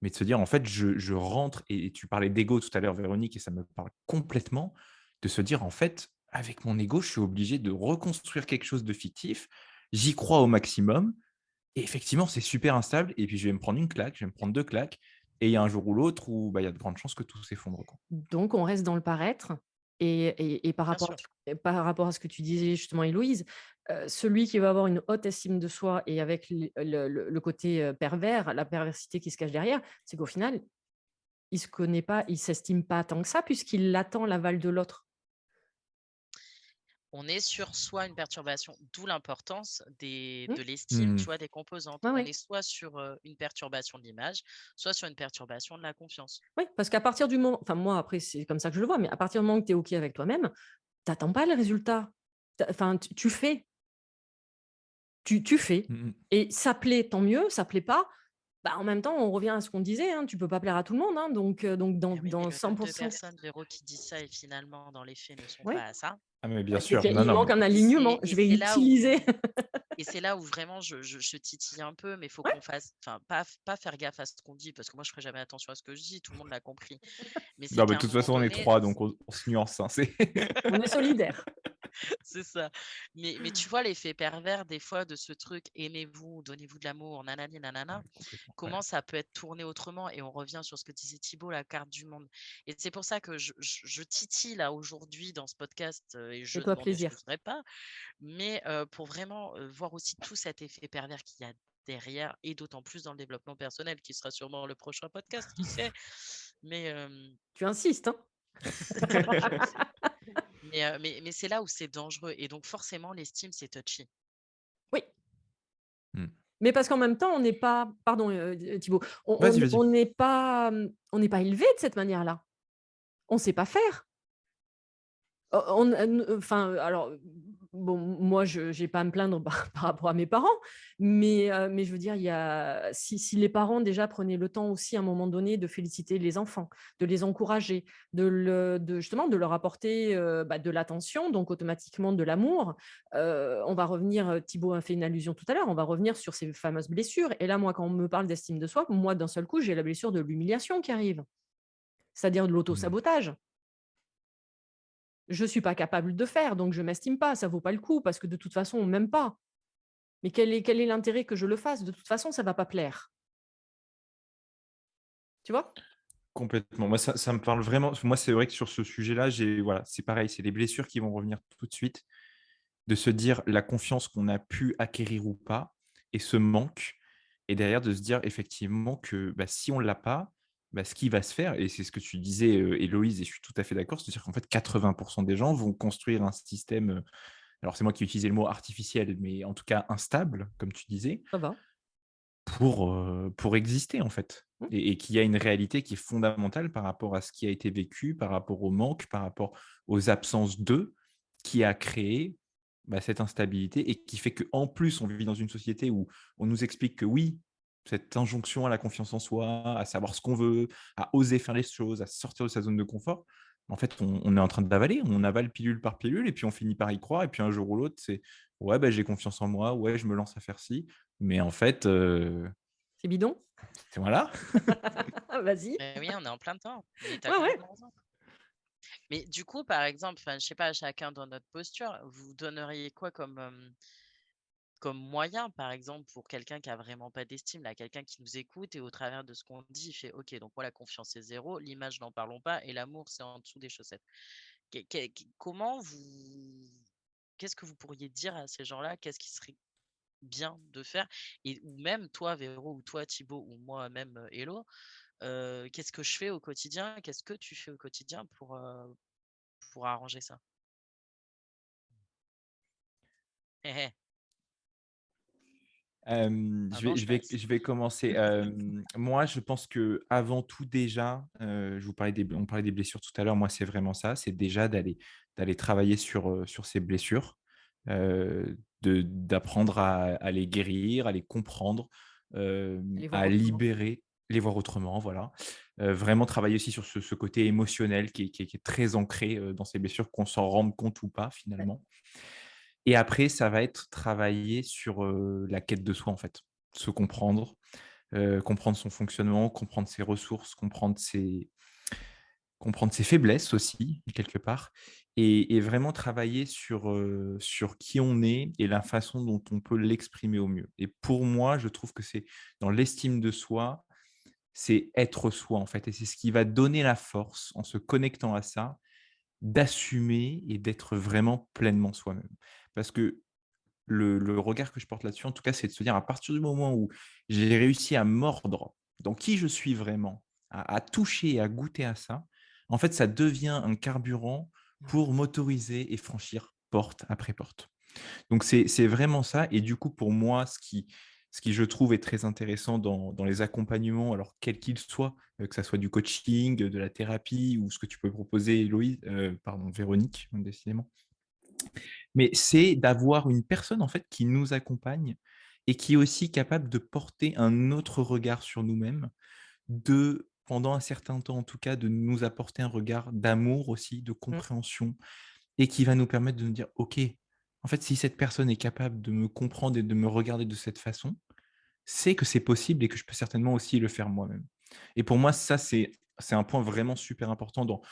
Speaker 4: mais de se dire, en fait, je rentre et tu parlais d'ego tout à l'heure, Véronique, et ça me parle complètement, de se dire, en fait, avec mon ego, je suis obligé de reconstruire quelque chose de fictif. J'y crois au maximum et effectivement, c'est super instable et puis je vais me prendre une claque, je vais me prendre 2 claques et il y a un jour ou l'autre où, bah, il y a de grandes chances que tout s'effondre, quoi.
Speaker 3: Donc on reste dans le paraître et par
Speaker 2: Bien
Speaker 3: rapport à
Speaker 2: sûr.
Speaker 3: ce que tu disais justement Héloïse, celui qui va avoir une haute estime de soi et avec le côté, pervers, la perversité qui se cache derrière, c'est qu'au final, il se connaît pas, il s'estime pas tant que ça puisqu'il attend l'aval de l'autre.
Speaker 2: On est sur soit une perturbation, d'où l'importance
Speaker 3: Mmh.
Speaker 2: de l'estime, tu
Speaker 4: Mmh.
Speaker 2: vois, des composantes.
Speaker 3: Ouais,
Speaker 2: On
Speaker 3: ouais.
Speaker 2: est soit sur une perturbation de l'image, soit sur une perturbation de la confiance.
Speaker 3: Oui, parce qu'à partir du moment, enfin moi après c'est comme ça que je le vois, mais à partir du moment que tu es OK avec toi-même, tu attends pas le résultat. Enfin tu fais, tu fais
Speaker 4: Mmh mh.
Speaker 3: et ça plaît, tant mieux, ça plaît pas, bah, en même temps on revient à ce qu'on disait, hein, tu peux pas plaire à tout le monde, hein, donc
Speaker 2: Eh oui, mais
Speaker 3: dans
Speaker 2: le
Speaker 3: 100.
Speaker 2: nombre de personnes, Véro, qui disent ça et finalement, dans les faits, ne sont
Speaker 3: Ouais,
Speaker 2: pas à ça.
Speaker 4: Ah mais bien
Speaker 3: bah, c'est
Speaker 4: sûr, non,
Speaker 3: qu'il
Speaker 4: non,
Speaker 3: manque
Speaker 4: mais
Speaker 3: un
Speaker 2: Et
Speaker 3: alignement.
Speaker 2: c'est et
Speaker 3: Je vais
Speaker 2: c'est là
Speaker 3: utiliser
Speaker 2: où et c'est là où vraiment je titille un peu, mais il faut
Speaker 3: ouais,
Speaker 2: qu'on fasse, enfin, pas faire gaffe à ce qu'on dit, parce que moi, je ferai jamais attention à ce que je dis, tout le monde l'a compris. Mais c'est
Speaker 4: non, mais
Speaker 2: qu'à
Speaker 4: de
Speaker 2: un
Speaker 4: toute
Speaker 2: moment
Speaker 4: façon, on est
Speaker 2: donné,
Speaker 4: 3 donc on se nuance, hein, c'est
Speaker 3: on est solidaires.
Speaker 2: c'est ça. Mais tu vois l'effet pervers des fois de ce truc: «Aimez-vous, donnez-vous de l'amour, nanani nanana»,
Speaker 4: complètement, ouais.
Speaker 2: comment ça peut être tourné autrement et on revient sur ce que disait Thibaut, la carte du monde et c'est pour ça que je titille là aujourd'hui dans ce podcast, et je ne
Speaker 3: Fais-toi
Speaker 2: m'en
Speaker 3: plaisir.
Speaker 2: excuserai pas, mais pour vraiment, voir aussi tout cet effet pervers qu'il y a derrière et d'autant plus dans le développement personnel qui sera sûrement le prochain podcast, qui sait? Mais
Speaker 3: Tu insistes, hein?
Speaker 2: je sais. Mais c'est là où c'est dangereux et donc forcément l'estime, c'est touchy.
Speaker 3: Oui,
Speaker 4: Mmh.
Speaker 3: mais parce qu'en même temps on n'est pas pardon, Thibaut,
Speaker 4: Vas-y, vas-y.
Speaker 3: on n'est pas, on n'est pas élevé de cette manière-là. On sait pas faire. On enfin, alors, bon, moi, je j'ai pas à me plaindre par rapport à mes parents, mais je veux dire, il y a si les parents déjà prenaient le temps aussi à un moment donné de féliciter les enfants, de les encourager, de justement de leur apporter, bah, de l'attention, donc automatiquement de l'amour. On va revenir, Thibaut a fait une allusion tout à l'heure, on va revenir sur ces fameuses blessures et là, moi, quand on me parle d'estime de soi, moi, d'un seul coup, j'ai la blessure de l'humiliation qui arrive, c'est-à-dire de
Speaker 4: Mmh.
Speaker 3: l'auto-sabotage. Je suis pas capable de faire, donc je m'estime pas, ça vaut pas le coup parce que de toute façon on m'aime pas. Mais quel est l'intérêt que je le fasse? De toute façon, ça va pas plaire. Tu vois?
Speaker 4: Complètement. Moi, ça me parle vraiment. Moi, c'est vrai que sur ce sujet-là, voilà, c'est pareil, c'est les blessures qui vont revenir tout de suite, de se dire la confiance qu'on a pu acquérir ou pas et ce manque et derrière de se dire effectivement que, bah, si on l'a pas, bah, ce qui va se faire et c'est ce que tu disais, Héloïse et je suis tout à fait d'accord, c'est-à-dire qu'en fait 80 des gens vont construire un système, alors c'est moi qui utilisais le mot artificiel, mais en tout cas instable, comme tu disais,
Speaker 3: Ça va.
Speaker 4: pour exister en fait
Speaker 3: Mmh.
Speaker 4: et qu'il y a une réalité qui est fondamentale par rapport à ce qui a été vécu, par rapport au manque, par rapport aux absences d'eux, qui a créé, bah, cette instabilité et qui fait qu'en plus on vit dans une société où on nous explique que oui, cette injonction à la confiance en soi, à savoir ce qu'on veut, à oser faire les choses, à sortir de sa zone de confort, en fait on est en train d'avaler, on avale pilule par pilule et puis on finit par y croire et puis un jour ou l'autre c'est: «Ouais, bah, j'ai confiance en moi, ouais, je me lance à faire ci». Mais en fait,
Speaker 3: C'est bidon?
Speaker 4: voilà.
Speaker 3: Vas-y.
Speaker 2: Mais oui, on est en plein dedans, mais tu as
Speaker 3: Ouais, ouais.
Speaker 2: complètement raison. Mais du coup, par exemple, enfin, je sais pas, chacun dans notre posture, vous donneriez quoi comme, comme moyen, par exemple, pour quelqu'un qui a vraiment pas d'estime, là, quelqu'un qui nous écoute et au travers de ce qu'on dit, il fait: «OK, donc moi la confiance c'est zéro, l'image n'en parlons pas et l'amour c'est en dessous des chaussettes». Comment vous qu'est-ce que vous pourriez dire à ces gens-là? Qu'est-ce qui serait bien de faire? Et ou même toi, Véro, ou toi, Thibaut, ou moi-même, Hello, qu'est-ce que je fais au quotidien? Qu'est-ce que tu fais au quotidien pour arranger ça? Hé hé,
Speaker 4: Je
Speaker 2: maintenant
Speaker 4: vais
Speaker 2: je
Speaker 4: je vais
Speaker 2: passe.
Speaker 4: je vais commencer. Moi, je pense que avant tout déjà, on parlait des blessures tout à l'heure. Moi, c'est vraiment ça, c'est déjà d'aller travailler sur ces blessures, d'apprendre à les guérir, à les comprendre,
Speaker 3: Les voir
Speaker 4: à
Speaker 3: autrement.
Speaker 4: libérer, les voir autrement, voilà. Vraiment travailler aussi sur ce côté émotionnel qui est très ancré dans ces blessures, qu'on s'en rende compte ou pas
Speaker 3: Ouais.
Speaker 4: finalement. Et après, ça va être travailler sur la quête de soi, en fait. Se comprendre, comprendre son fonctionnement, comprendre ses ressources, comprendre ses faiblesses aussi, quelque part, et vraiment travailler sur qui on est et la façon dont on peut l'exprimer au mieux. Et pour moi, je trouve que c'est dans l'estime de soi, c'est être soi, en fait, et c'est ce qui va donner la force, en se connectant à ça, d'assumer et d'être vraiment pleinement soi-même. Parce que le regard que je porte là-dessus, en tout cas, c'est de se dire, à partir du moment où j'ai réussi à mordre dans qui je suis vraiment, à toucher et à goûter à ça, en fait, ça devient un carburant pour m'autoriser et franchir porte après porte. Donc, c'est vraiment ça. Et du coup, pour moi, ce qui je trouve est très intéressant dans les accompagnements, alors quels qu'ils soient, que ça soit du coaching, de la thérapie ou ce que tu peux proposer, Véronique, décidément, mais c'est d'avoir une personne en fait qui nous accompagne et qui est aussi capable de porter un autre regard sur nous-mêmes, pendant un certain temps en tout cas, de nous apporter un regard d'amour aussi, de
Speaker 3: Mmh.
Speaker 4: compréhension, et qui va nous permettre de nous dire: «OK, en fait, si cette personne est capable de me comprendre et de me regarder de cette façon, c'est que c'est possible et que je peux certainement aussi le faire moi-même». Et pour moi, ça, c'est un point vraiment super important dans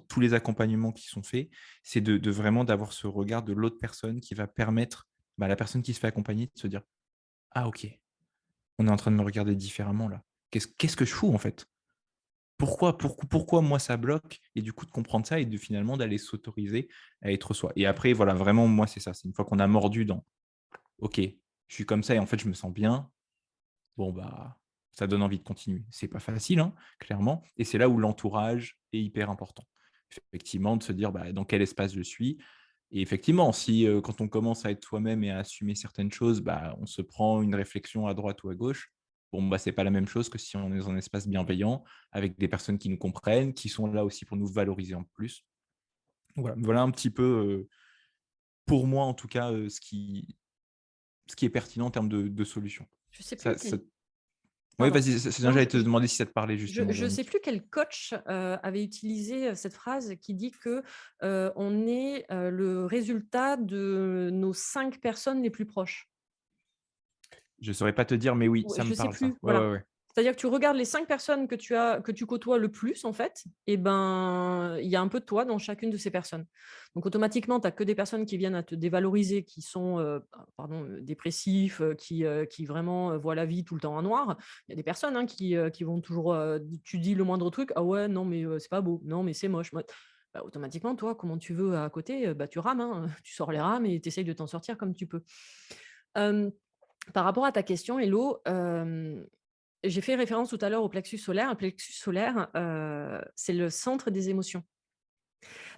Speaker 4: tous les accompagnements qui sont faits, c'est de vraiment d'avoir ce regard de l'autre personne qui va permettre, à la personne qui se fait accompagner de se dire: «Ah OK, on est en train de me regarder différemment là. Qu'est-ce que je fous en fait? Pourquoi moi ça bloque?» Et du coup de comprendre ça et de finalement d'aller s'autoriser à être soi. Et après voilà, vraiment moi c'est ça, c'est une fois qu'on a mordu dans: «OK, je suis comme ça et en fait je me sens bien», bon, ça donne envie de continuer. C'est pas facile, hein, clairement, et c'est là où l'entourage est hyper important. Effectivement, de se dire, dans quel espace je suis, et effectivement, si, quand on commence à être soi-même et à assumer certaines choses, on se prend une réflexion à droite ou à gauche. Bon, c'est pas la même chose que si on est dans un espace bienveillant, avec des personnes qui nous comprennent, qui sont là aussi pour nous valoriser en plus. Voilà un petit peu, pour moi en tout cas, ce qui est pertinent en termes de solutions.
Speaker 3: Je sais plus
Speaker 4: Ça
Speaker 3: quel
Speaker 4: Oui,
Speaker 3: pardon.
Speaker 4: vas-y, c'est bien,
Speaker 3: Non,
Speaker 4: j'allais te demander si ça te parlait justement,
Speaker 3: je sais
Speaker 4: Véronique.
Speaker 3: plus quel coach, avait utilisé, cette phrase qui dit que, on est, le résultat de nos 5 personnes les plus proches.
Speaker 4: Je saurais pas te dire, mais oui,
Speaker 3: Ouais,
Speaker 4: ça me
Speaker 3: je sais
Speaker 4: parle ça.
Speaker 3: plus,
Speaker 4: Ouais,
Speaker 3: voilà.
Speaker 4: ouais, ouais.
Speaker 3: C'est-à-dire que tu regardes les 5 personnes que tu côtoies le plus, en fait, et ben, il y a un peu de toi dans chacune de ces personnes. Donc automatiquement, tu as que des personnes qui viennent à te dévaloriser, qui sont, dépressifs, qui vraiment, voient la vie tout le temps en noir. Il y a des personnes, hein, qui vont toujours, tu dis le moindre truc: «Ah ouais, non mais, c'est pas beau. Non mais c'est moche». Bah, automatiquement, toi, comment tu veux à côté, tu rames, hein, tu sors les rames et tu essayes de t'en sortir comme tu peux. Hem, Par rapport à ta question, Hello, j'ai fait référence tout à l'heure au plexus solaire. Un plexus solaire, c'est le centre des émotions.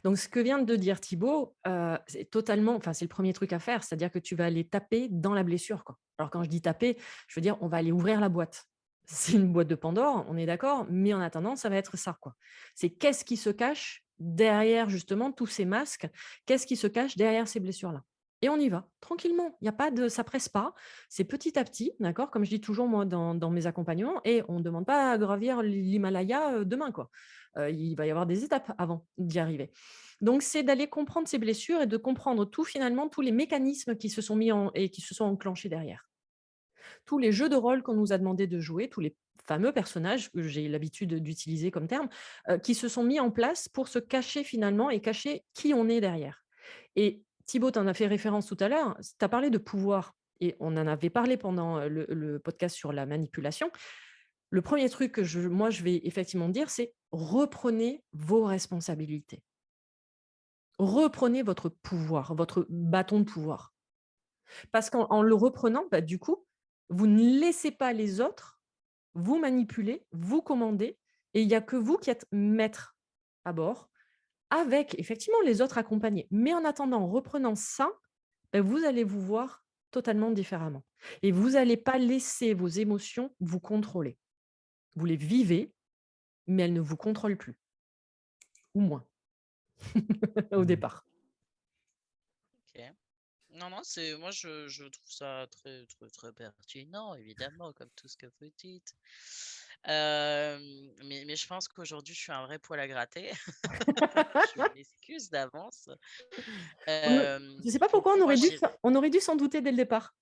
Speaker 3: Donc ce que vient de dire Thibaut, c'est totalement c'est le premier truc à faire, c'est-à-dire que tu vas aller taper dans la blessure, quoi. Alors quand je dis taper, je veux dire, on va aller ouvrir la boîte. C'est une boîte de Pandore, on est d'accord, mais en attendant, ça va être ça, quoi. C'est qu'est-ce qui se cache derrière justement tous ces masques? Qu'est-ce qui se cache derrière ces blessures-là? Et on y va, tranquillement. Il y a pas de ça presse pas, c'est petit à petit, d'accord? Comme je dis toujours moi dans mes accompagnements, et on ne demande pas à gravir l'Himalaya, demain, quoi. Il va y avoir des étapes avant d'y arriver. Donc c'est d'aller comprendre ces blessures et de comprendre tout finalement, tous les mécanismes qui se sont mis en et qui se sont enclenchés derrière. Tous les jeux de rôle qu'on nous a demandé de jouer, tous les fameux personnages que j'ai l'habitude d'utiliser comme terme, qui se sont mis en place pour se cacher finalement et cacher qui on est derrière. Et Thibaut, tu en as fait référence tout à l'heure, tu as parlé de pouvoir et on en avait parlé pendant, le podcast sur la manipulation. Le premier truc que je vais effectivement dire, c'est: reprenez vos responsabilités. Reprenez votre pouvoir, votre bâton de pouvoir. Parce qu'en le reprenant, du coup, vous ne laissez pas les autres vous manipuler, vous commander, et il y a que vous qui êtes maître à bord, avec effectivement les autres accompagnés. Mais en attendant, en reprenant ça, vous allez vous voir totalement différemment, et vous allez pas laisser vos émotions vous contrôler. Vous les vivez, mais elles ne vous contrôlent plus, ou moins, au
Speaker 4: Mmh.
Speaker 3: départ.
Speaker 2: Ok. Non, non, moi je trouve ça très, très, très pertinent, évidemment, comme tout ce que vous dites. Mais je pense qu'aujourd'hui, je suis un vrai poil à gratter. Je m'excuse d'avance.
Speaker 3: Je ne sais pas
Speaker 2: Pour le
Speaker 3: pourquoi
Speaker 2: coup, moi, j'ai.
Speaker 3: on aurait dû s'en douter dès le départ.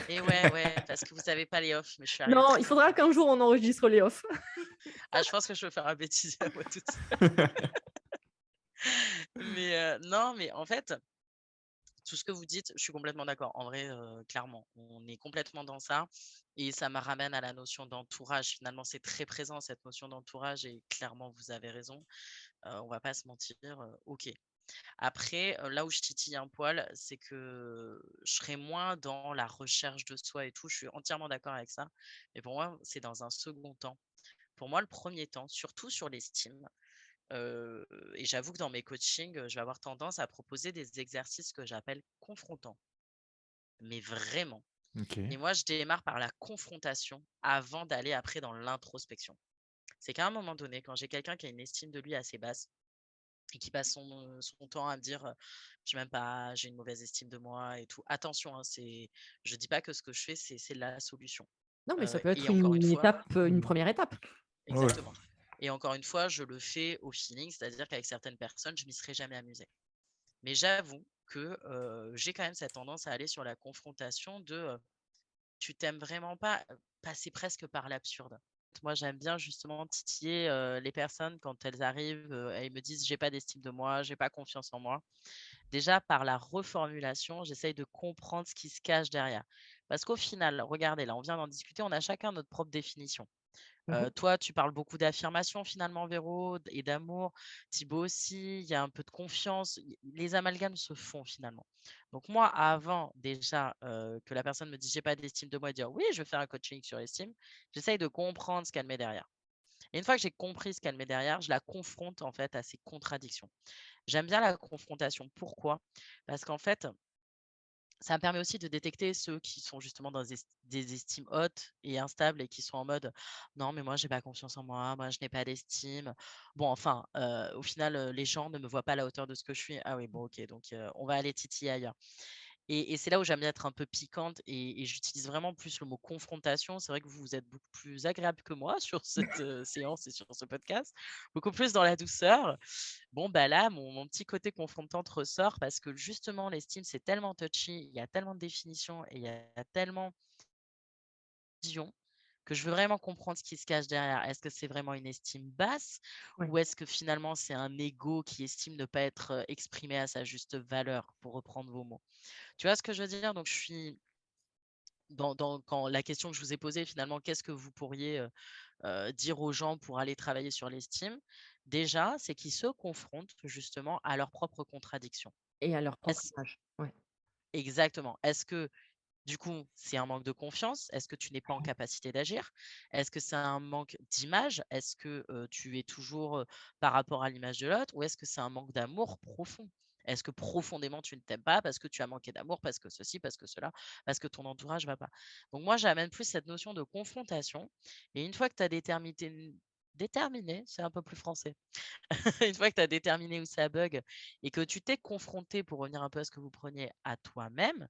Speaker 2: Et ouais, parce que vous n'avez pas les offs, mais je suis arrivée
Speaker 3: Non, il
Speaker 2: très
Speaker 3: faudra
Speaker 2: tard.
Speaker 3: qu'un jour on enregistre les off.
Speaker 2: Ah, je pense que je vais faire un bêtisier à moi toute seule. Mais non, mais en fait, tout ce que vous dites, je suis complètement d'accord. En vrai, clairement, on est complètement dans ça. Et ça me ramène à la notion d'entourage. Finalement, c'est très présent, cette notion d'entourage. Et clairement, vous avez raison. On va pas se mentir. OK. Après, là où je titille un poil, c'est que je serais moins dans la recherche de soi et tout. Je suis entièrement d'accord avec ça. Mais pour moi, c'est dans un second temps. Pour moi, le premier temps, surtout sur l'estime, et j'avoue que dans mes coachings, je vais avoir tendance à proposer des exercices que j'appelle confrontants, mais vraiment.
Speaker 4: Ok.
Speaker 2: Et moi, je démarre par la confrontation avant d'aller après dans l'introspection. C'est qu'à un moment donné, quand j'ai quelqu'un qui a une estime de lui assez basse et qui passe son temps à me dire je m'aime pas, j'ai une mauvaise estime de moi et tout. Attention, hein, je dis pas que ce que je fais, c'est la solution.
Speaker 3: Non, mais ça peut
Speaker 2: Et
Speaker 3: être
Speaker 2: encore une
Speaker 3: une
Speaker 2: fois,
Speaker 3: étape, une première étape.
Speaker 4: Ouais, ouais.
Speaker 2: exactement. Et encore une fois, je le fais au feeling, c'est-à-dire qu'avec certaines personnes, je m'y serais jamais amusée. Mais j'avoue que j'ai quand même cette tendance à aller sur la confrontation de tu t'aimes vraiment pas, passer presque par l'absurde. Moi, j'aime bien justement titiller les personnes quand elles arrivent, elles me disent j'ai pas d'estime de moi, j'ai pas confiance en moi. Déjà, par la reformulation, j'essaye de comprendre ce qui se cache derrière. Parce qu'au final, regardez, là, on vient d'en discuter, on a chacun notre propre définition.
Speaker 3: Mhm.
Speaker 2: Toi, tu parles beaucoup d'affirmation finalement, Véro, et d'amour. Thibaut aussi, il y a un peu de confiance. Les amalgames se font finalement. Donc moi, avant déjà que la personne me dise j'ai pas d'estime de moi et dire oui, je vais faire un coaching sur l'estime, j'essaye de comprendre ce qu'elle met derrière. Et une fois que j'ai compris ce qu'elle met derrière, je la confronte en fait à ses contradictions. J'aime bien la confrontation. Pourquoi? Parce qu'en fait, ça me permet aussi de détecter ceux qui sont justement dans des estimes hautes et instables et qui sont en mode non, mais moi, j'ai pas confiance en moi, moi, je n'ai pas d'estime. Bon, enfin, au final, les gens ne me voient pas à la hauteur de ce que je suis. Ah oui, bon, ok, donc on va aller titiller ailleurs. Et c'est là où j'aime bien être un peu piquante et j'utilise vraiment plus le mot confrontation. C'est vrai que vous êtes beaucoup plus agréable que moi sur cette séance et sur ce podcast, beaucoup plus dans la douceur. Bon, bah là, mon petit côté confrontante ressort parce que justement, l'estime, c'est tellement touchy, il y a tellement de définitions et il y a tellement de visions que je veux vraiment comprendre ce qui se cache derrière. Est-ce que c'est vraiment une estime basse
Speaker 3: Ouais.
Speaker 2: ou est-ce que finalement c'est un ego qui estime ne pas être exprimé à sa juste valeur, pour reprendre vos mots? Tu vois ce que je veux dire? Donc, je suis quand la question que je vous ai posée finalement, qu'est-ce que vous pourriez dire aux gens pour aller travailler sur l'estime? Déjà, c'est qu'ils se confrontent justement à leurs propres contradictions.
Speaker 3: Et à leur propre
Speaker 2: Est-ce
Speaker 3: image. Ouais.
Speaker 2: exactement. Est-ce que du coup, c'est un manque de confiance? Est-ce que tu n'es pas en capacité d'agir? Est-ce que c'est un manque d'image? Est-ce que tu es toujours par rapport à l'image de l'autre? Ou est-ce que c'est un manque d'amour profond? Est-ce que profondément tu ne t'aimes pas parce que tu as manqué d'amour, parce que ceci, parce que cela, parce que ton entourage va pas? Donc moi, j'amène plus cette notion de confrontation. Et une fois que tu as déterminé, c'est un peu plus français. Une fois que tu as déterminé où ça bug et que tu t'es confronté, pour revenir un peu à ce que vous preniez, à toi-même,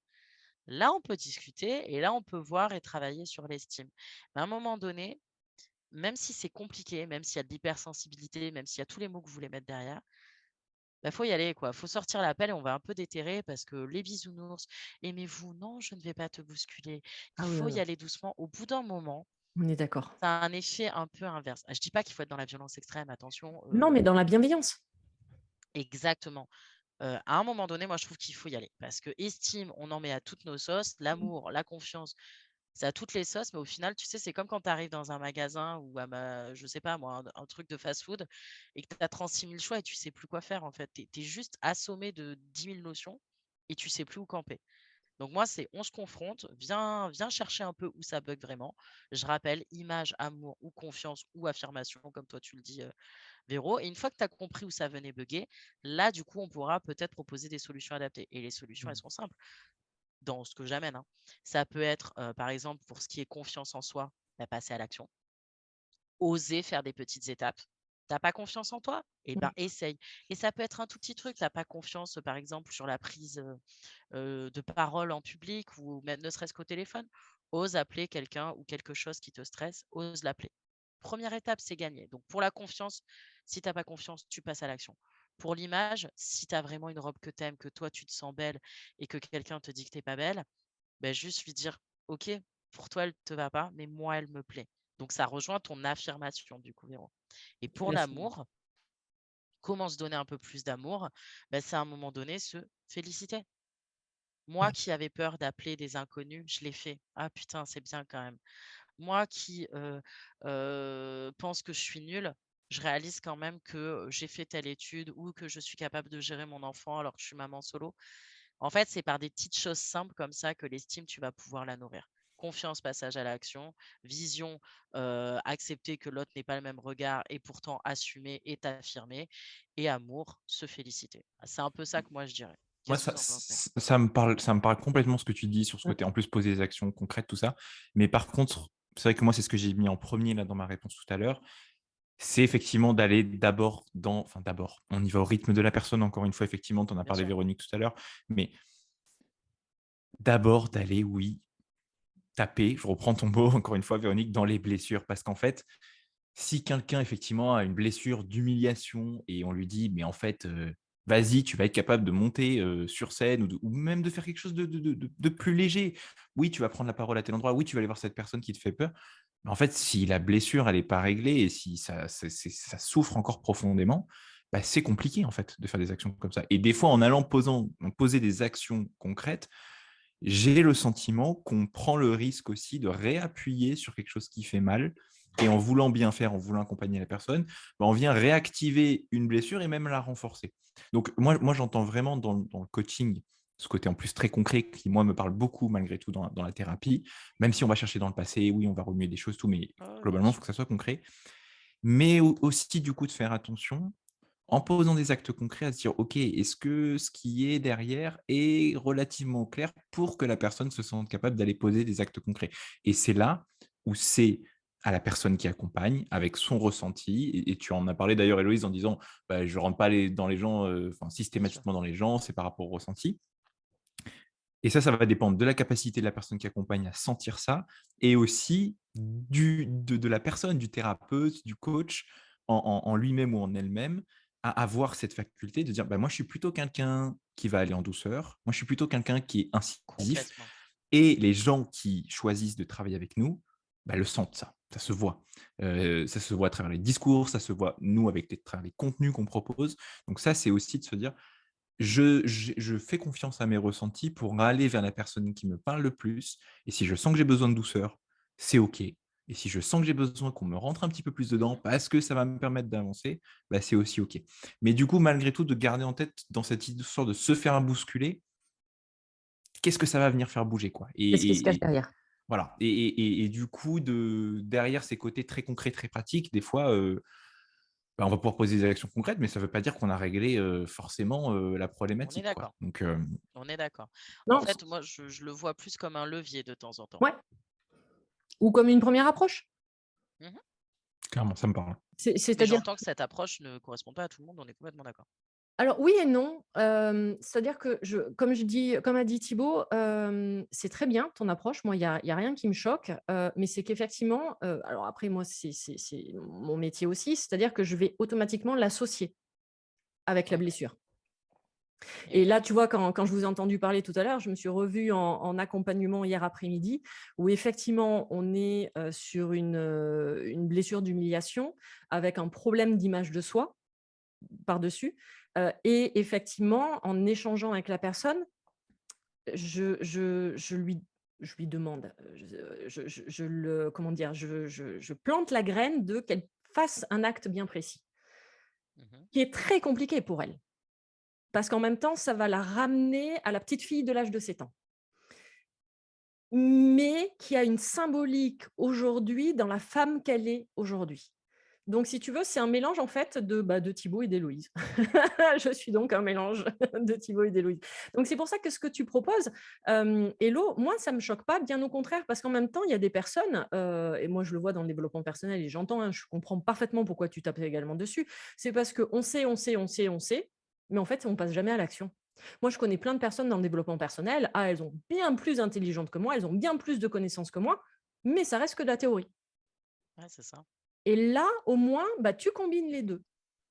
Speaker 2: là, on peut discuter et là, on peut voir et travailler sur l'estime. Mais à un moment donné, même si c'est compliqué, même s'il y a de l'hypersensibilité, même s'il y a tous les mots que vous voulez mettre derrière, bah, faut y aller, quoi. Faut sortir la pelle et on va un peu déterrer parce que les bisounours, aimez-vous, non, je ne vais pas te bousculer. Il
Speaker 3: Ah oui,
Speaker 2: faut
Speaker 3: oui,
Speaker 2: y
Speaker 3: oui.
Speaker 2: aller doucement. Au bout d'un moment,
Speaker 3: On est d'accord.
Speaker 2: ça a un effet un peu inverse. Je dis pas qu'il faut être dans la violence extrême, attention.
Speaker 3: Non, mais dans la bienveillance.
Speaker 2: Exactement. À un moment donné, moi, je trouve qu'il faut y aller parce que estime, on en met à toutes nos sauces. L'amour, la confiance, c'est à toutes les sauces, mais au final, tu sais, c'est comme quand tu arrives dans un magasin ou je sais pas moi, un truc de fast-food et que tu as 36 000 choix et tu sais plus quoi faire en fait. Tu es juste assommé de 10 000 notions et tu sais plus où camper. Donc moi, c'est on se confronte, viens chercher un peu où ça bug vraiment. Je rappelle, image, amour ou confiance ou affirmation, comme toi tu le dis, Véro. Et une fois que tu as compris où ça venait bugger, là, du coup, on pourra peut-être proposer des solutions adaptées. Et les solutions, elles sont simples dans ce que j'amène, hein. Ça peut être, par exemple, pour ce qui est confiance en soi, bah, passer à l'action, oser faire des petites étapes. T'as pas confiance en toi? Eh ben,
Speaker 3: Mmh.
Speaker 2: essaye. Et ça peut être un tout petit truc. T'as pas confiance, par exemple, sur la prise de parole en public ou même ne serait-ce qu'au téléphone. Ose appeler quelqu'un ou quelque chose qui te stresse, ose l'appeler. Première étape, c'est gagné. Donc, pour la confiance, si t'as pas confiance, tu passes à l'action. Pour l'image, si tu as vraiment une robe que tu aimes, que toi, tu te sens belle et que quelqu'un te dit que t'es pas belle, ben, juste lui dire, OK, pour toi, elle te va pas, mais moi, elle me plaît. Donc, ça rejoint ton affirmation, du coup, Véro. Et pour
Speaker 3: Exactement.
Speaker 2: l'amour, comment se donner un peu plus d'amour? Ben, c'est à un moment donné se féliciter. Moi qui avais peur d'appeler des inconnus, je l'ai fait. Ah putain, c'est bien quand même. Moi qui pense que je suis nulle, je réalise quand même que j'ai fait telle étude ou que je suis capable de gérer mon enfant alors que je suis maman solo. En fait, c'est par des petites choses simples comme ça que l'estime, tu vas pouvoir la nourrir. Confiance, passage à l'action. Vision, accepter que l'autre n'ait pas le même regard et pourtant assumer et t'affirmer. Et amour, se féliciter. C'est un peu ça que moi je dirais.
Speaker 4: Moi,
Speaker 2: Qu'est-ce que vous en pensez?
Speaker 4: ça me parle complètement ce que tu dis sur ce
Speaker 3: Mmh.
Speaker 4: côté, en plus, poser des actions concrètes, tout ça. Mais par contre, c'est vrai que moi, c'est ce que j'ai mis en premier là dans ma réponse tout à l'heure. C'est effectivement d'aller d'abord, on y va au rythme de la personne. Encore une fois, effectivement, tu en as
Speaker 2: Bien
Speaker 4: parlé,
Speaker 2: sûr.
Speaker 4: Véronique, tout à l'heure. Mais d'abord, d'aller, oui, taper, je reprends ton mot, encore une fois, Véronique, dans les blessures. Parce qu'en fait, si quelqu'un, effectivement, a une blessure d'humiliation et on lui dit: «Mais en fait, vas-y, tu vas être capable de monter, sur scène ou même de faire quelque chose de plus léger. Oui, tu vas prendre la parole à tel endroit. Oui, tu vas aller voir cette personne qui te fait peur». Mais en fait, si la blessure, elle est pas réglée et si ça souffre encore profondément, bah, c'est compliqué, en fait, de faire des actions comme ça et des fois, en allant poser des actions concrètes, j'ai le sentiment qu'on prend le risque aussi de réappuyer sur quelque chose qui fait mal et en voulant bien faire, en voulant accompagner la personne, bah, on vient réactiver une blessure et même la renforcer. Donc moi j'entends vraiment dans le coaching ce côté en plus très concret qui, moi, me parle beaucoup malgré tout dans la thérapie, même si on va chercher dans le passé, oui, on va remuer des choses, tout, mais
Speaker 2: Ah ouais, bien
Speaker 4: globalement, il
Speaker 2: sûr.
Speaker 4: faut que ça soit concret. Mais aussi, du coup, de faire attention en posant des actes concrets, à se dire: «OK, est-ce que ce qui est derrière est relativement clair pour que la personne se sente capable d'aller poser des actes concrets?» Et c'est là où c'est à la personne qui accompagne, avec son ressenti et tu en as parlé d'ailleurs, Héloïse, en disant: «Bah, je ne rentre pas dans les gens, enfin
Speaker 2: Bien sûr.
Speaker 4: systématiquement dans les gens, c'est par rapport au ressenti». Et ça va dépendre de la capacité de la personne qui accompagne à sentir ça et aussi de la personne, du thérapeute, du coach en lui-même ou en elle-même, à avoir cette faculté de dire: «Bah, moi, je suis plutôt quelqu'un qui va aller en douceur. Moi, je suis plutôt quelqu'un qui est incisif»
Speaker 2: Complètement.
Speaker 4: et les gens qui choisissent de travailler avec nous, bah, le sentent ça, ça se voit. Ça se voit à travers les discours, ça se voit, nous, avec travers les contenus qu'on propose. Donc ça, c'est aussi de se dire: je fais confiance à mes ressentis pour aller vers la personne qui me parle le plus et si je sens que j'ai besoin de douceur, c'est OK et si je sens que j'ai besoin qu'on me rentre un petit peu plus dedans
Speaker 2: Mmh.
Speaker 4: parce que ça va me permettre d'avancer, bah, c'est aussi OK. Mais du coup, malgré tout, de garder en tête dans cette histoire de se faire bousculer, qu'est-ce que ça va venir faire bouger, quoi?
Speaker 3: Qu'est-ce qui se cache
Speaker 4: Et
Speaker 3: derrière?
Speaker 4: voilà et du coup, derrière ces côtés très concrets, très pratiques, des fois, bah, on va pouvoir poser des actions concrètes, mais ça ne veut pas dire qu'on a réglé, forcément, la
Speaker 2: On est
Speaker 4: problématique, quoi.
Speaker 2: d'accord.
Speaker 4: Donc,
Speaker 2: On est d'accord. En
Speaker 3: Non,
Speaker 2: fait, moi, je le vois plus comme un levier de temps en temps.
Speaker 3: ouais, ou comme une première approche.
Speaker 2: Mmh.
Speaker 4: clairement, ça me parle.
Speaker 2: Mais
Speaker 3: C'est-à-dire
Speaker 2: j'entends que cette approche ne correspond pas à tout le monde, on est complètement d'accord.
Speaker 3: alors oui et non, c'est-à-dire que comme a dit Thibaut, c'est très bien ton approche. Moi, il y a rien qui me choque, mais c'est qu'effectivement, alors après moi, c'est mon métier aussi, c'est-à-dire que je vais automatiquement l'associer avec la
Speaker 2: OK.
Speaker 3: blessure.
Speaker 2: Et
Speaker 3: Et
Speaker 2: oui.
Speaker 3: là, tu vois, quand je vous ai entendu parler tout à l'heure, je me suis revue en accompagnement hier après-midi, où effectivement, on est, sur une blessure d'humiliation avec un problème d'image de soi par-dessus, et effectivement, en échangeant avec la personne, je lui demande, je le comment dire? Je plante la graine de qu'elle fasse un acte bien précis,
Speaker 2: Mmh.
Speaker 3: qui est très compliqué pour elle. Parce qu'en même temps, ça va la ramener à la petite fille de l'âge de 7 ans. Mais qui a une symbolique aujourd'hui dans la femme qu'elle est aujourd'hui. Donc, si tu veux, c'est un mélange en fait de Thibaut et d'Héloïse. Je suis donc un mélange de Thibaut et d'Héloïse. Donc, c'est pour ça que ce que tu proposes, Hello, moi, ça ne me choque pas, bien au contraire, parce qu'en même temps, il y a des personnes, et moi, je le vois dans le développement personnel et j'entends, hein, je comprends parfaitement pourquoi tu tapes également dessus. C'est parce qu'on sait, mais en fait, on ne passe jamais à l'action. Moi, je connais plein de personnes dans le développement personnel. Ah, elles sont bien plus intelligentes que moi, elles ont bien plus de connaissances que moi, mais ça reste que de la théorie.
Speaker 2: Ouais, c'est ça.
Speaker 3: Et là, au moins, bah, tu combines les 2.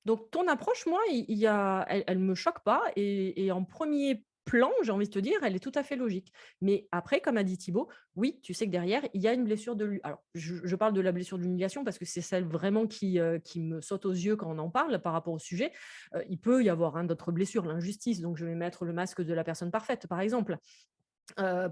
Speaker 3: Donc ton approche, moi, elle me choque pas et en premier plan, j'ai envie de te dire, elle est tout à fait logique. Mais après, comme a dit Thibaut, oui, tu sais que derrière, il y a une blessure alors, je parle de la blessure de l'humiliation parce que c'est celle vraiment qui me saute aux yeux quand on en parle par rapport au sujet. Il peut y avoir, hein, d'autres blessures, l'injustice, donc je vais mettre le masque de la personne parfaite, par exemple.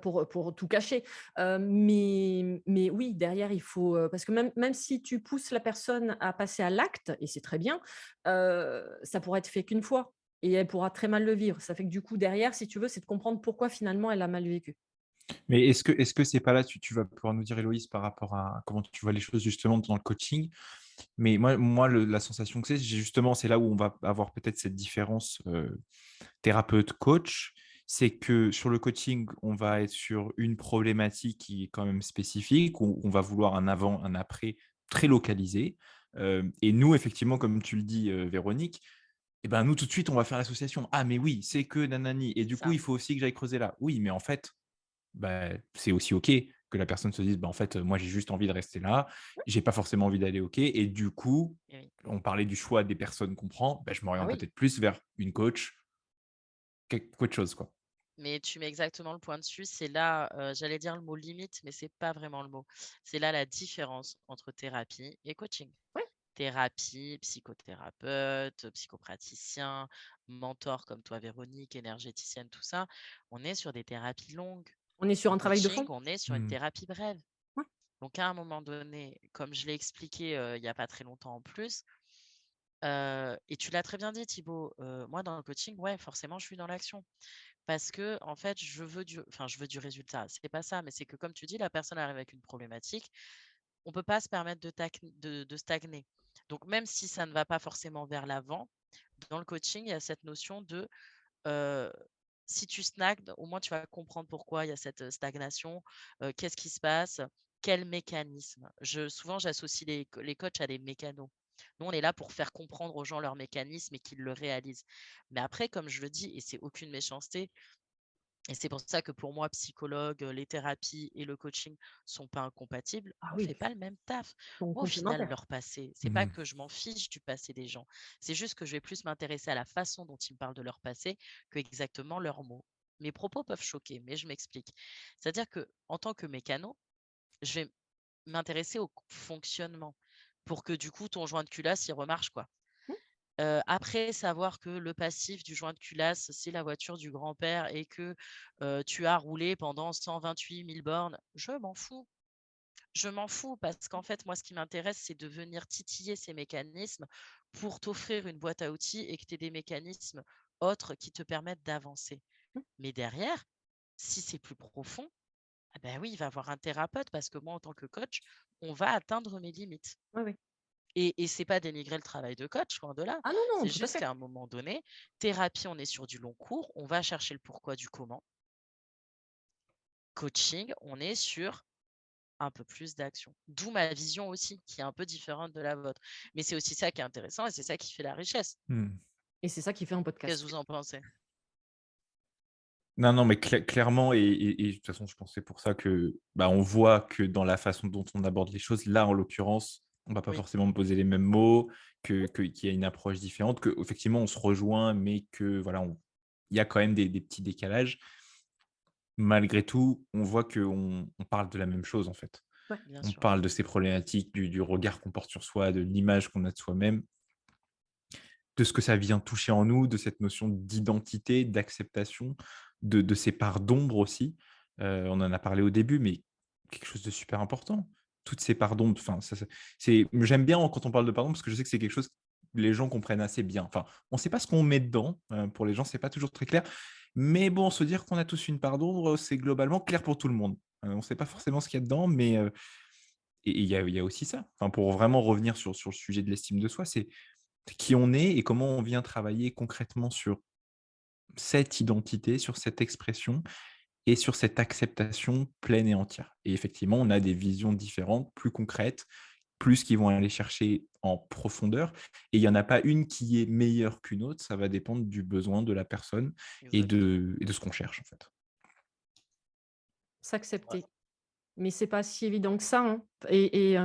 Speaker 3: Pour tout cacher. Mais oui, derrière, il faut, parce que même si tu pousses la personne à passer à l'acte, et c'est très bien, ça pourra être fait qu'une fois et elle pourra très mal le vivre. Ça fait que du coup, derrière, si tu veux, c'est de comprendre pourquoi finalement elle a mal vécu.
Speaker 4: Mais est-ce que c'est pas là, tu vas pouvoir nous dire, Héloïse, par rapport à comment tu vois les choses justement dans le coaching. Mais moi la sensation que justement, c'est là où on va avoir peut-être cette différence thérapeute-coach. C'est que sur le coaching, on va être sur une problématique qui est quand même spécifique, où on va vouloir un avant, un après très localisé. Et nous, effectivement, comme tu le dis, Véronique, eh ben, nous, tout de suite, on va faire l'association. Ah, mais oui, c'est que nanani. Et
Speaker 2: C'est
Speaker 4: du coup,
Speaker 2: ça.
Speaker 4: il faut aussi que j'aille creuser là. Oui, mais en fait, bah, c'est aussi OK que la personne se dise, bah, en fait, moi, j'ai juste envie de rester là. J'ai pas forcément envie d'aller OK. Et du coup,
Speaker 2: Et oui.
Speaker 4: on parlait du choix des personnes qu'on prend. Bah, je
Speaker 3: Ah
Speaker 4: m'oriente
Speaker 3: oui.
Speaker 4: peut-être plus vers une coach qu'autre chose, quoi.
Speaker 2: Mais tu mets exactement le point dessus. C'est là, j'allais dire le mot limite, mais c'est pas vraiment le mot. C'est là la différence entre thérapie et coaching.
Speaker 3: Ouais.
Speaker 2: Thérapie, psychothérapeute, psychopraticien, mentor comme toi, Véronique, énergéticienne, tout ça. On est sur des thérapies longues.
Speaker 3: On est sur
Speaker 2: En
Speaker 3: un travail de
Speaker 2: coaching,
Speaker 3: fond.
Speaker 2: on est sur une
Speaker 4: Mmh.
Speaker 2: thérapie brève.
Speaker 3: Ouais.
Speaker 2: Donc, à un moment donné, comme je l'ai expliqué il n'y a pas très longtemps en plus, et tu l'as très bien dit, Thibaut, moi, dans le coaching, ouais, forcément, je suis dans l'action. Parce que, en fait, je veux du résultat. C'est pas ça, mais c'est que, comme tu dis, la personne arrive avec une problématique. On peut pas se permettre de stagner. Donc, même si ça ne va pas forcément vers l'avant, dans le coaching, il y a cette notion de euh, si tu stagnes, au moins tu vas comprendre pourquoi il y a cette stagnation, qu'est-ce qui se passe, quel mécanisme. Souvent, j'associe les coachs à des mécanos. Nous, on est là pour faire comprendre aux gens leur mécanisme et qu'ils le réalisent. Mais après, comme je le dis, et c'est aucune méchanceté, et c'est pour ça que pour moi, psychologue, les thérapies et le coaching sont pas incompatibles.
Speaker 3: Ah
Speaker 2: On
Speaker 3: oui,
Speaker 2: fait pas le même taf.
Speaker 3: sont
Speaker 2: Moi, au final,
Speaker 3: complémentaires.
Speaker 2: leur passé, c'est pas
Speaker 4: Mmh.
Speaker 2: que je m'en fiche du passé des gens. C'est juste que je vais plus m'intéresser à la façon dont ils me parlent de leur passé que exactement leurs mots. Mes propos peuvent choquer, mais je m'explique. C'est-à-dire que en tant que mécano, je vais m'intéresser au fonctionnement pour que du coup ton joint de culasse il remarche quoi.
Speaker 3: Mmh.
Speaker 2: Après, savoir que le passif du joint de culasse, c'est la voiture du grand-père et que tu as roulé pendant 128 000 bornes, je m'en fous. Je m'en fous parce qu'en fait, moi, ce qui m'intéresse, c'est de venir titiller ces mécanismes pour t'offrir une boîte à outils et que tu aies des mécanismes autres qui te permettent d'avancer.
Speaker 3: Mmh.
Speaker 2: Mais derrière, si c'est plus profond, ah ben oui, il va y avoir un thérapeute parce que moi, en tant que coach, on va atteindre mes limites.
Speaker 3: Ouais, ouais.
Speaker 2: Et c'est pas dénigrer le travail de coach, loin de là.
Speaker 3: Ah non, non,
Speaker 2: C'est
Speaker 3: tout à
Speaker 2: juste
Speaker 3: fait.
Speaker 2: qu'à un moment donné, thérapie, on est sur du long cours, on va chercher le pourquoi du comment. Coaching, on est sur un peu plus d'action. D'où ma vision aussi, qui est un peu différente de la vôtre. Mais c'est aussi ça qui est intéressant et c'est ça qui fait la richesse.
Speaker 4: Mmh.
Speaker 3: Et c'est ça qui fait un
Speaker 2: Qu'est-ce
Speaker 3: podcast.
Speaker 2: que vous en pensez?
Speaker 4: Non, non, mais clairement, et de toute façon, je pense que c'est pour ça que bah, on voit que dans la façon dont on aborde les choses, là, en l'occurrence, on va pas
Speaker 2: Oui,
Speaker 4: forcément poser les mêmes mots, qu'il y a une approche différente, que effectivement on se rejoint, mais que voilà, il y a quand même des petits décalages. Malgré tout, on voit qu'on parle de la même chose, en fait.
Speaker 3: Ouais.
Speaker 2: bien
Speaker 4: On
Speaker 2: sûr.
Speaker 4: parle de ces problématiques, du regard qu'on porte sur soi, de l'image qu'on a de soi-même, de ce que ça vient toucher en nous, de cette notion d'identité, d'acceptation, de ces parts d'ombre aussi. On en a parlé au début, mais quelque chose de super important. Toutes ces parts d'ombre, enfin, j'aime bien quand on parle de parts d'ombre parce que je sais que c'est quelque chose que les gens comprennent assez bien. Enfin, on ne sait pas ce qu'on met dedans. Pour les gens, c'est pas toujours très clair. Mais bon, se dire qu'on a tous une part d'ombre, c'est globalement clair pour tout le monde. On ne sait pas
Speaker 2: Mhm.
Speaker 4: forcément ce qu'il y a dedans, mais Et il y a aussi ça. Enfin, pour vraiment revenir sur le sujet de l'estime de soi, c'est qui on est et comment on vient travailler concrètement sur cette identité, sur cette expression et sur cette acceptation pleine et entière. Et effectivement, on a des visions différentes, plus concrètes, plus qui vont aller chercher en profondeur. Et il n'y en a pas une qui est meilleure qu'une autre, ça va dépendre du besoin de la personne et
Speaker 2: Exactement.
Speaker 4: de ce qu'on cherche en fait.
Speaker 3: S'accepter. Mais c'est pas si évident que ça, hein. Et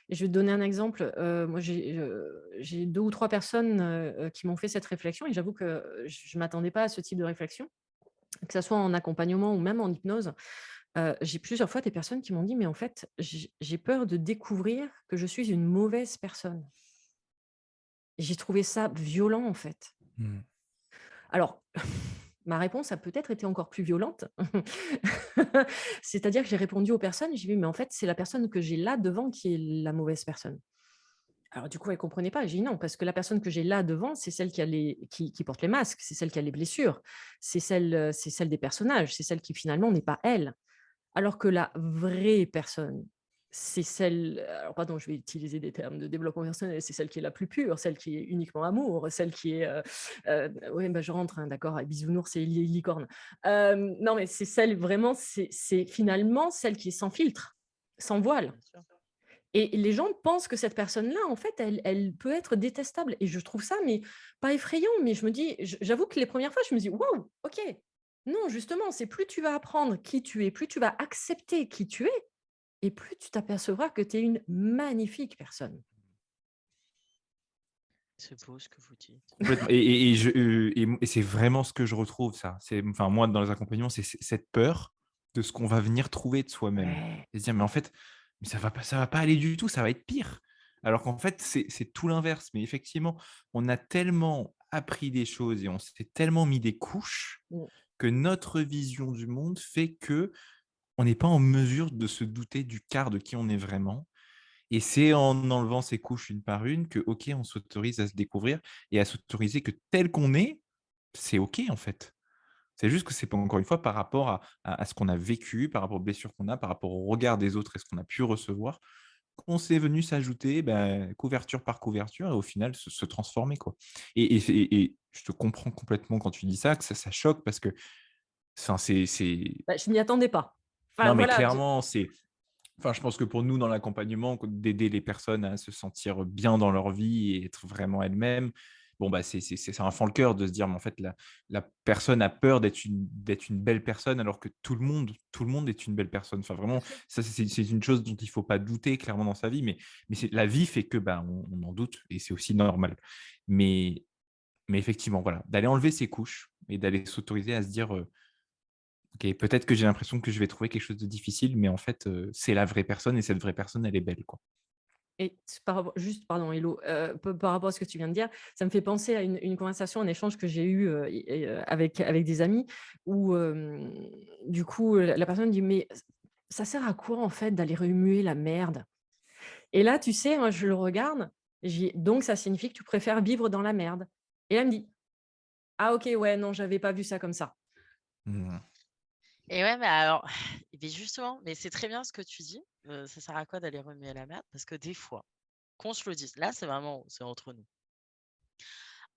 Speaker 3: je vais te donner un exemple. Moi, j'ai 2 ou 3 personnes, qui m'ont fait cette réflexion et j'avoue que je m'attendais pas à ce type de réflexion, que ça soit en accompagnement ou même en hypnose. J'ai plusieurs fois des personnes qui m'ont dit: «Mais en fait, j'ai peur de découvrir que je suis une mauvaise personne». Et j'ai trouvé ça violent, en fait.
Speaker 4: Mmh.
Speaker 3: Alors, ma réponse a peut-être été encore plus violente. C'est-à-dire que j'ai répondu aux personnes, j'ai dit: «Mais en fait, c'est la personne que j'ai là devant qui est la mauvaise personne». Alors du coup, elle ne comprenait pas. J'ai dit: «Non, parce que la personne que j'ai là devant, c'est celle qui a qui porte les masques, c'est celle qui a les blessures, c'est celle des personnages, c'est celle qui finalement n'est pas elle». Alors que la vraie personne, c'est celle alors pardon, je vais utiliser des termes de développement personnel, c'est celle qui est la plus pure, celle qui est uniquement amour, celle qui est, oui, bah, je rentre, hein, d'accord, bisounours et licorne. Non, mais c'est celle vraiment, c'est finalement celle qui est sans filtre, sans voile.
Speaker 2: Bien sûr.
Speaker 3: Et les gens pensent que cette personne-là, en fait, elle peut être détestable et je trouve ça, mais pas effrayant, mais je me dis j'avoue que les premières fois, je me dis: «Waouh, OK». Non, justement, c'est plus tu vas apprendre qui tu es, plus tu vas accepter qui tu es et plus tu t'apercevras que tu es une magnifique personne.
Speaker 2: C'est beau ce que vous dites.
Speaker 4: Complètement. Et c'est vraiment ce que je retrouve, ça. Enfin, moi, dans les accompagnements, c'est cette peur de ce qu'on va venir trouver de soi-même.
Speaker 3: Ouais.
Speaker 4: Et se dire, mais en fait, mais ça va pas aller du tout, ça va être pire. Alors qu'en fait, c'est tout l'inverse. Mais effectivement, on a tellement appris des choses et on s'est tellement mis des couches
Speaker 3: Mmh.
Speaker 4: que notre vision du monde fait que on n'est pas en mesure de se douter du quart de qui on est vraiment. Et c'est en enlevant ces couches une par une que, OK, on s'autorise à se découvrir et à s'autoriser que tel qu'on est, c'est OK en fait. C'est juste que c'est pas encore une fois par rapport à ce qu'on a vécu, par rapport aux blessures qu'on a, par rapport au regard des autres et ce qu'on a pu recevoir, qu'on s'est venu s'ajouter, couverture par couverture et au final se transformer, quoi. Et je te comprends complètement quand tu dis ça, que ça choque parce que enfin,
Speaker 3: Bah, je m'y attendais pas. Enfin
Speaker 4: non, mais
Speaker 3: voilà,
Speaker 4: clairement, enfin, je pense que pour nous, dans l'accompagnement, d'aider les personnes à se sentir bien dans leur vie et être vraiment elles-mêmes, bon, bah, ça en fend le cœur de se dire, mais en fait, la personne a peur d'être une belle personne alors que tout le monde est une belle personne. Enfin,
Speaker 3: bien
Speaker 4: vraiment,
Speaker 3: sûr.
Speaker 4: ça, c'est une chose dont il ne faut pas douter clairement dans sa vie, mais la vie fait que bah, on en doute et c'est aussi normal. Mais, mais effectivement, voilà, d'aller enlever ses couches et d'aller s'autoriser à se dire, OK, peut-être que j'ai l'impression que je vais trouver quelque chose de difficile, mais en fait, c'est la vraie personne et cette vraie personne, elle est belle, quoi.
Speaker 3: Et par rapport juste pardon Hello, par rapport à ce que tu viens de dire, ça me fait penser à une conversation, un échange que j'ai eu, avec des amis où, du coup, la personne dit: «Mais ça sert à quoi en fait d'aller remuer la merde?» Et là, tu sais, moi je le regarde, j'ai «Donc ça signifie que tu préfères vivre dans la merde?» Et là, elle me dit: «Ah OK, ouais, non, j'avais pas vu ça comme ça».
Speaker 4: Mmh.
Speaker 2: Et ouais, mais alors, mais justement, mais c'est très bien ce que tu dis. Ça sert à quoi d'aller remuer la merde? Parce que des fois, qu'on se le dise, là, c'est entre nous.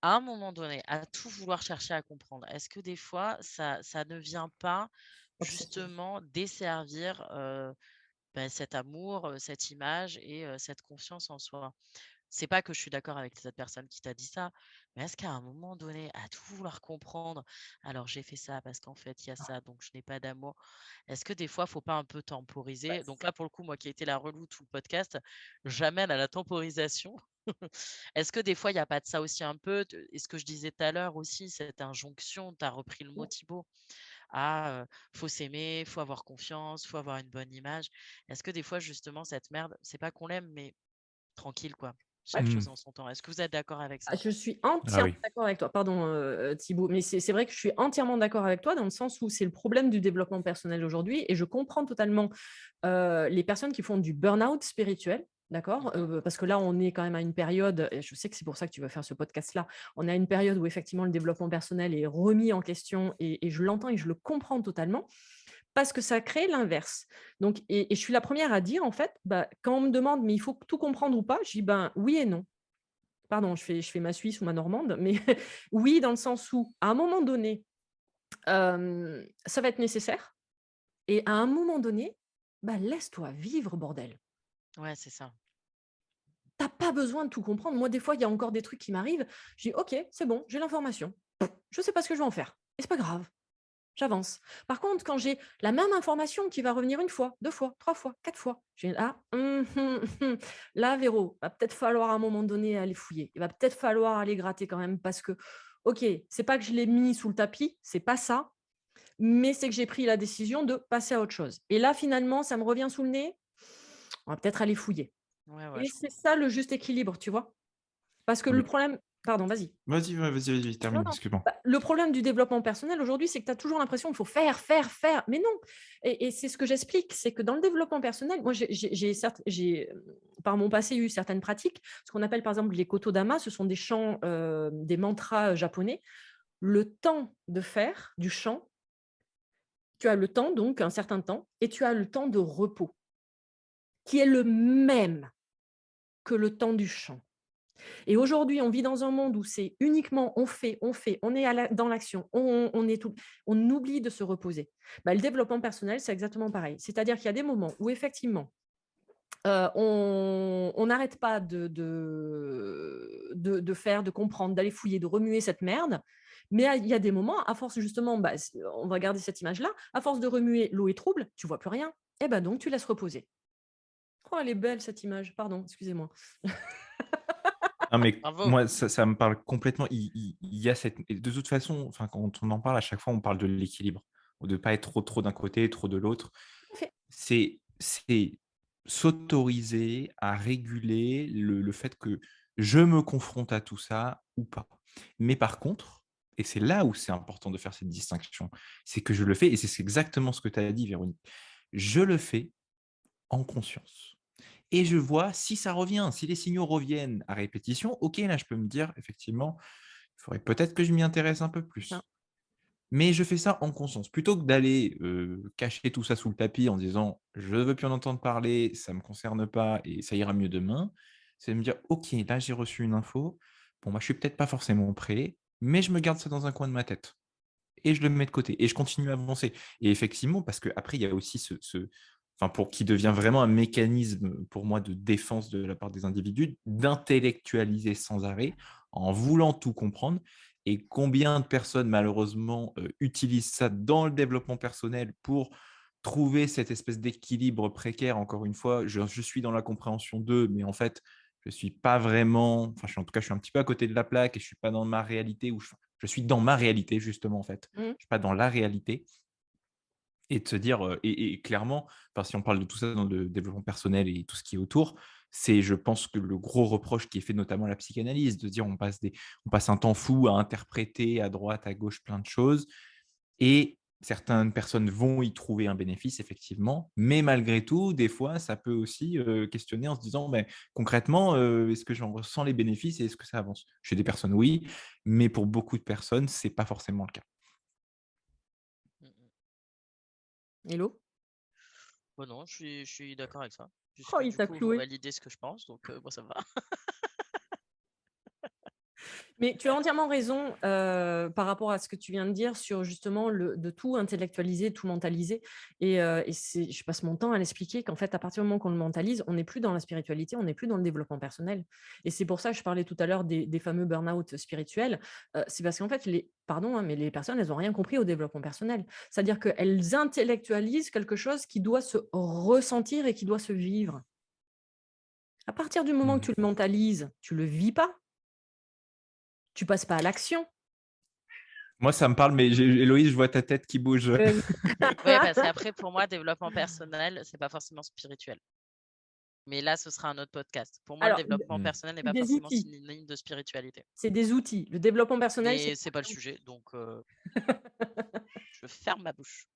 Speaker 2: À un moment donné, à tout vouloir chercher à comprendre, est-ce que des fois, ça ne vient pas
Speaker 3: Obsession.
Speaker 2: justement desservir cet amour, cette image et cette confiance en soi? C'est pas que je suis d'accord avec cette personne qui t'a dit ça, mais est-ce qu'à un moment donné, à tout vouloir comprendre, alors j'ai fait ça parce qu'en fait, il y a ça, donc je n'ai pas d'amour. Est-ce que des fois, faut pas un peu
Speaker 3: Bah,
Speaker 2: temporiser? Donc là, pour le coup, moi qui ai été la relou tout le podcast, j'amène à la temporisation. Est-ce que des fois, il y a pas de ça aussi un peu? Et ce que je disais tout à l'heure aussi, cette injonction, tu as repris le mot Thibaut, faut s'aimer, faut avoir confiance, faut avoir une bonne image. Est-ce que des fois, justement, cette merde, c'est pas qu'on l'aime, mais tranquille, quoi.
Speaker 3: ouais.
Speaker 2: Chaque
Speaker 4: Mmh.
Speaker 2: chose en son temps. Est-ce que vous êtes d'accord avec
Speaker 3: Ah,
Speaker 2: ça?
Speaker 3: je suis
Speaker 4: Ah
Speaker 3: entièrement
Speaker 4: oui.
Speaker 3: d'accord avec toi. Pardon, Thibaut, mais c'est vrai que je suis entièrement d'accord avec toi dans le sens où c'est le problème du développement personnel aujourd'hui et je comprends totalement, les personnes qui font du burn-out spirituel, d'accord?
Speaker 2: Mmh.
Speaker 3: Parce que là, on est quand même à une période et je sais que c'est pour ça que tu veux faire ce podcast-là. On est à une période où effectivement le développement personnel est remis en question et je l'entends et je le comprends totalement. parce que ça crée l'inverse. Donc, et je suis la première à dire, en fait, quand on me demande, mais il faut tout comprendre ou pas, je dis, oui et non. Pardon, je fais ma Suisse ou ma Normande, mais oui, dans le sens où, à un moment donné, ça va être nécessaire. Et à un moment donné, laisse-toi vivre, bordel.
Speaker 2: Ouais, c'est ça.
Speaker 3: T'as pas besoin de tout comprendre. Moi, des fois, il y a encore des trucs qui m'arrivent. Je dis, OK, c'est bon, j'ai l'information. Je sais pas ce que je vais en faire. Et c'est pas grave. J'avance. Par contre, quand j'ai la même information qui va revenir une fois, 2 fois, 3 fois, 4 fois, j'ai là, Véro, va peut-être falloir à un moment donné aller fouiller. Il va peut-être falloir aller gratter quand même parce que, OK, c'est pas que je l'ai mis sous le tapis, c'est pas ça, mais c'est que j'ai pris la décision de passer à autre chose. Et là, finalement, ça me revient sous le nez, on va peut-être aller fouiller.
Speaker 2: Ouais,
Speaker 3: Et
Speaker 2: je
Speaker 3: c'est
Speaker 2: comprends.
Speaker 3: ça le juste équilibre, tu vois? Parce que
Speaker 4: Mais
Speaker 3: le problème pardon, vas-y.
Speaker 4: vas-y,
Speaker 3: Non,
Speaker 4: termine,
Speaker 3: non.
Speaker 4: excuse-moi.
Speaker 3: Le problème du développement personnel aujourd'hui, c'est que tu as toujours l'impression qu'il faut faire, faire, faire. Mais non. Et c'est ce que j'explique, c'est que dans le développement personnel, moi, j'ai, par mon passé, eu certaines pratiques, ce qu'on appelle par exemple les kotodama, ce sont des chants, des mantras japonais. Le temps de faire du chant, tu as le temps, donc un certain temps, et tu as le temps de repos, qui est le même que le temps du chant. Et aujourd'hui, on vit dans un monde où c'est uniquement on fait, on est dans l'action, on oublie de se reposer. Le développement personnel, c'est exactement pareil. C'est-à-dire qu'il y a des moments où effectivement, on n'arrête pas de faire, de comprendre, d'aller fouiller, de remuer cette merde. Mais il y a des moments, à force justement, on va garder cette image-là, à force de remuer, l'eau est trouble, tu vois plus rien, et donc tu laisses reposer. Oh, elle est belle cette image, pardon, excusez-moi.
Speaker 4: Non, mais
Speaker 2: Bravo.
Speaker 4: moi, ça me parle complètement. Il y a cette. Et de toute façon, enfin, quand on en parle, à chaque fois, on parle de l'équilibre, de ne pas être trop d'un côté, trop de l'autre.
Speaker 3: Tout à fait.
Speaker 4: C'est s'autoriser à réguler le fait que je me confronte à tout ça ou pas. Mais par contre, et c'est là où c'est important de faire cette distinction, c'est que je le fais, et c'est exactement ce que tu as dit, Véronique, je le fais en conscience. Et je vois si ça revient, si les signaux reviennent à répétition, ok, là je peux me dire, effectivement, il faudrait peut-être que je m'y intéresse un peu plus. Mais je fais ça en conscience. Plutôt que d'aller cacher tout ça sous le tapis en disant je ne veux plus en entendre parler, ça ne me concerne pas et ça ira mieux demain, c'est de me dire ok, là j'ai reçu une info, bon, je suis peut-être pas forcément prêt, mais je me garde ça dans un coin de ma tête et je le mets de côté et je continue à avancer. Et effectivement, parce qu'après, il y a aussi qui devient vraiment un mécanisme pour moi de défense de la part des individus, d'intellectualiser sans arrêt en voulant tout comprendre. Et combien de personnes, malheureusement, utilisent ça dans le développement personnel pour trouver cette espèce d'équilibre précaire. Encore une fois, je suis dans la compréhension d'eux, mais en fait, je ne suis pas vraiment, en tout cas, je suis un petit peu à côté de la plaque et je ne suis pas dans ma réalité, où je suis dans ma réalité, justement, en fait. Je ne suis pas dans la réalité. Et de se dire, et clairement, si on parle de tout ça dans le développement personnel et tout ce qui est autour, c'est, je pense, que le gros reproche qui est fait notamment à la psychanalyse, de dire on passe un temps fou à interpréter à droite, à gauche plein de choses, et certaines personnes vont y trouver un bénéfice, effectivement, mais malgré tout, des fois, ça peut aussi questionner en se disant, concrètement, est-ce que j'en ressens les bénéfices et est-ce que ça avance? Chez des personnes, oui, mais pour beaucoup de personnes, ce n'est pas forcément le cas.
Speaker 3: Hello?
Speaker 2: Bon, non, je suis d'accord avec ça.
Speaker 3: Oh,
Speaker 2: Puisque
Speaker 3: il
Speaker 2: du
Speaker 3: t'a
Speaker 2: coup, vous
Speaker 3: cloué.
Speaker 2: validez ce que je pense, donc moi ça me va.
Speaker 3: Mais tu as entièrement raison par rapport à ce que tu viens de dire sur justement de tout intellectualiser, tout mentaliser. Et je passe mon temps à l'expliquer qu'en fait, à partir du moment qu'on le mentalise, on n'est plus dans la spiritualité, on n'est plus dans le développement personnel. Et c'est pour ça que je parlais tout à l'heure des fameux burn-out spirituels. C'est parce qu'en fait, mais les personnes, elles n'ont rien compris au développement personnel. C'est-à-dire qu'elles intellectualisent quelque chose qui doit se ressentir et qui doit se vivre. À partir du moment que tu le mentalises, tu le vis pas. Tu passes pas à l'action.
Speaker 4: Moi, ça me parle, mais Héloïse, je vois ta tête qui bouge.
Speaker 2: Oui, parce qu'après, pour moi, développement personnel, c'est pas forcément spirituel. Mais là, ce sera un autre podcast. Pour moi,
Speaker 3: Alors,
Speaker 2: le développement personnel n'est
Speaker 3: c'est
Speaker 2: pas
Speaker 3: des
Speaker 2: forcément
Speaker 3: outils.
Speaker 2: synonyme de spiritualité.
Speaker 3: C'est des outils. Le développement personnel,
Speaker 2: Mais c'est pas le sujet, donc je ferme ma bouche.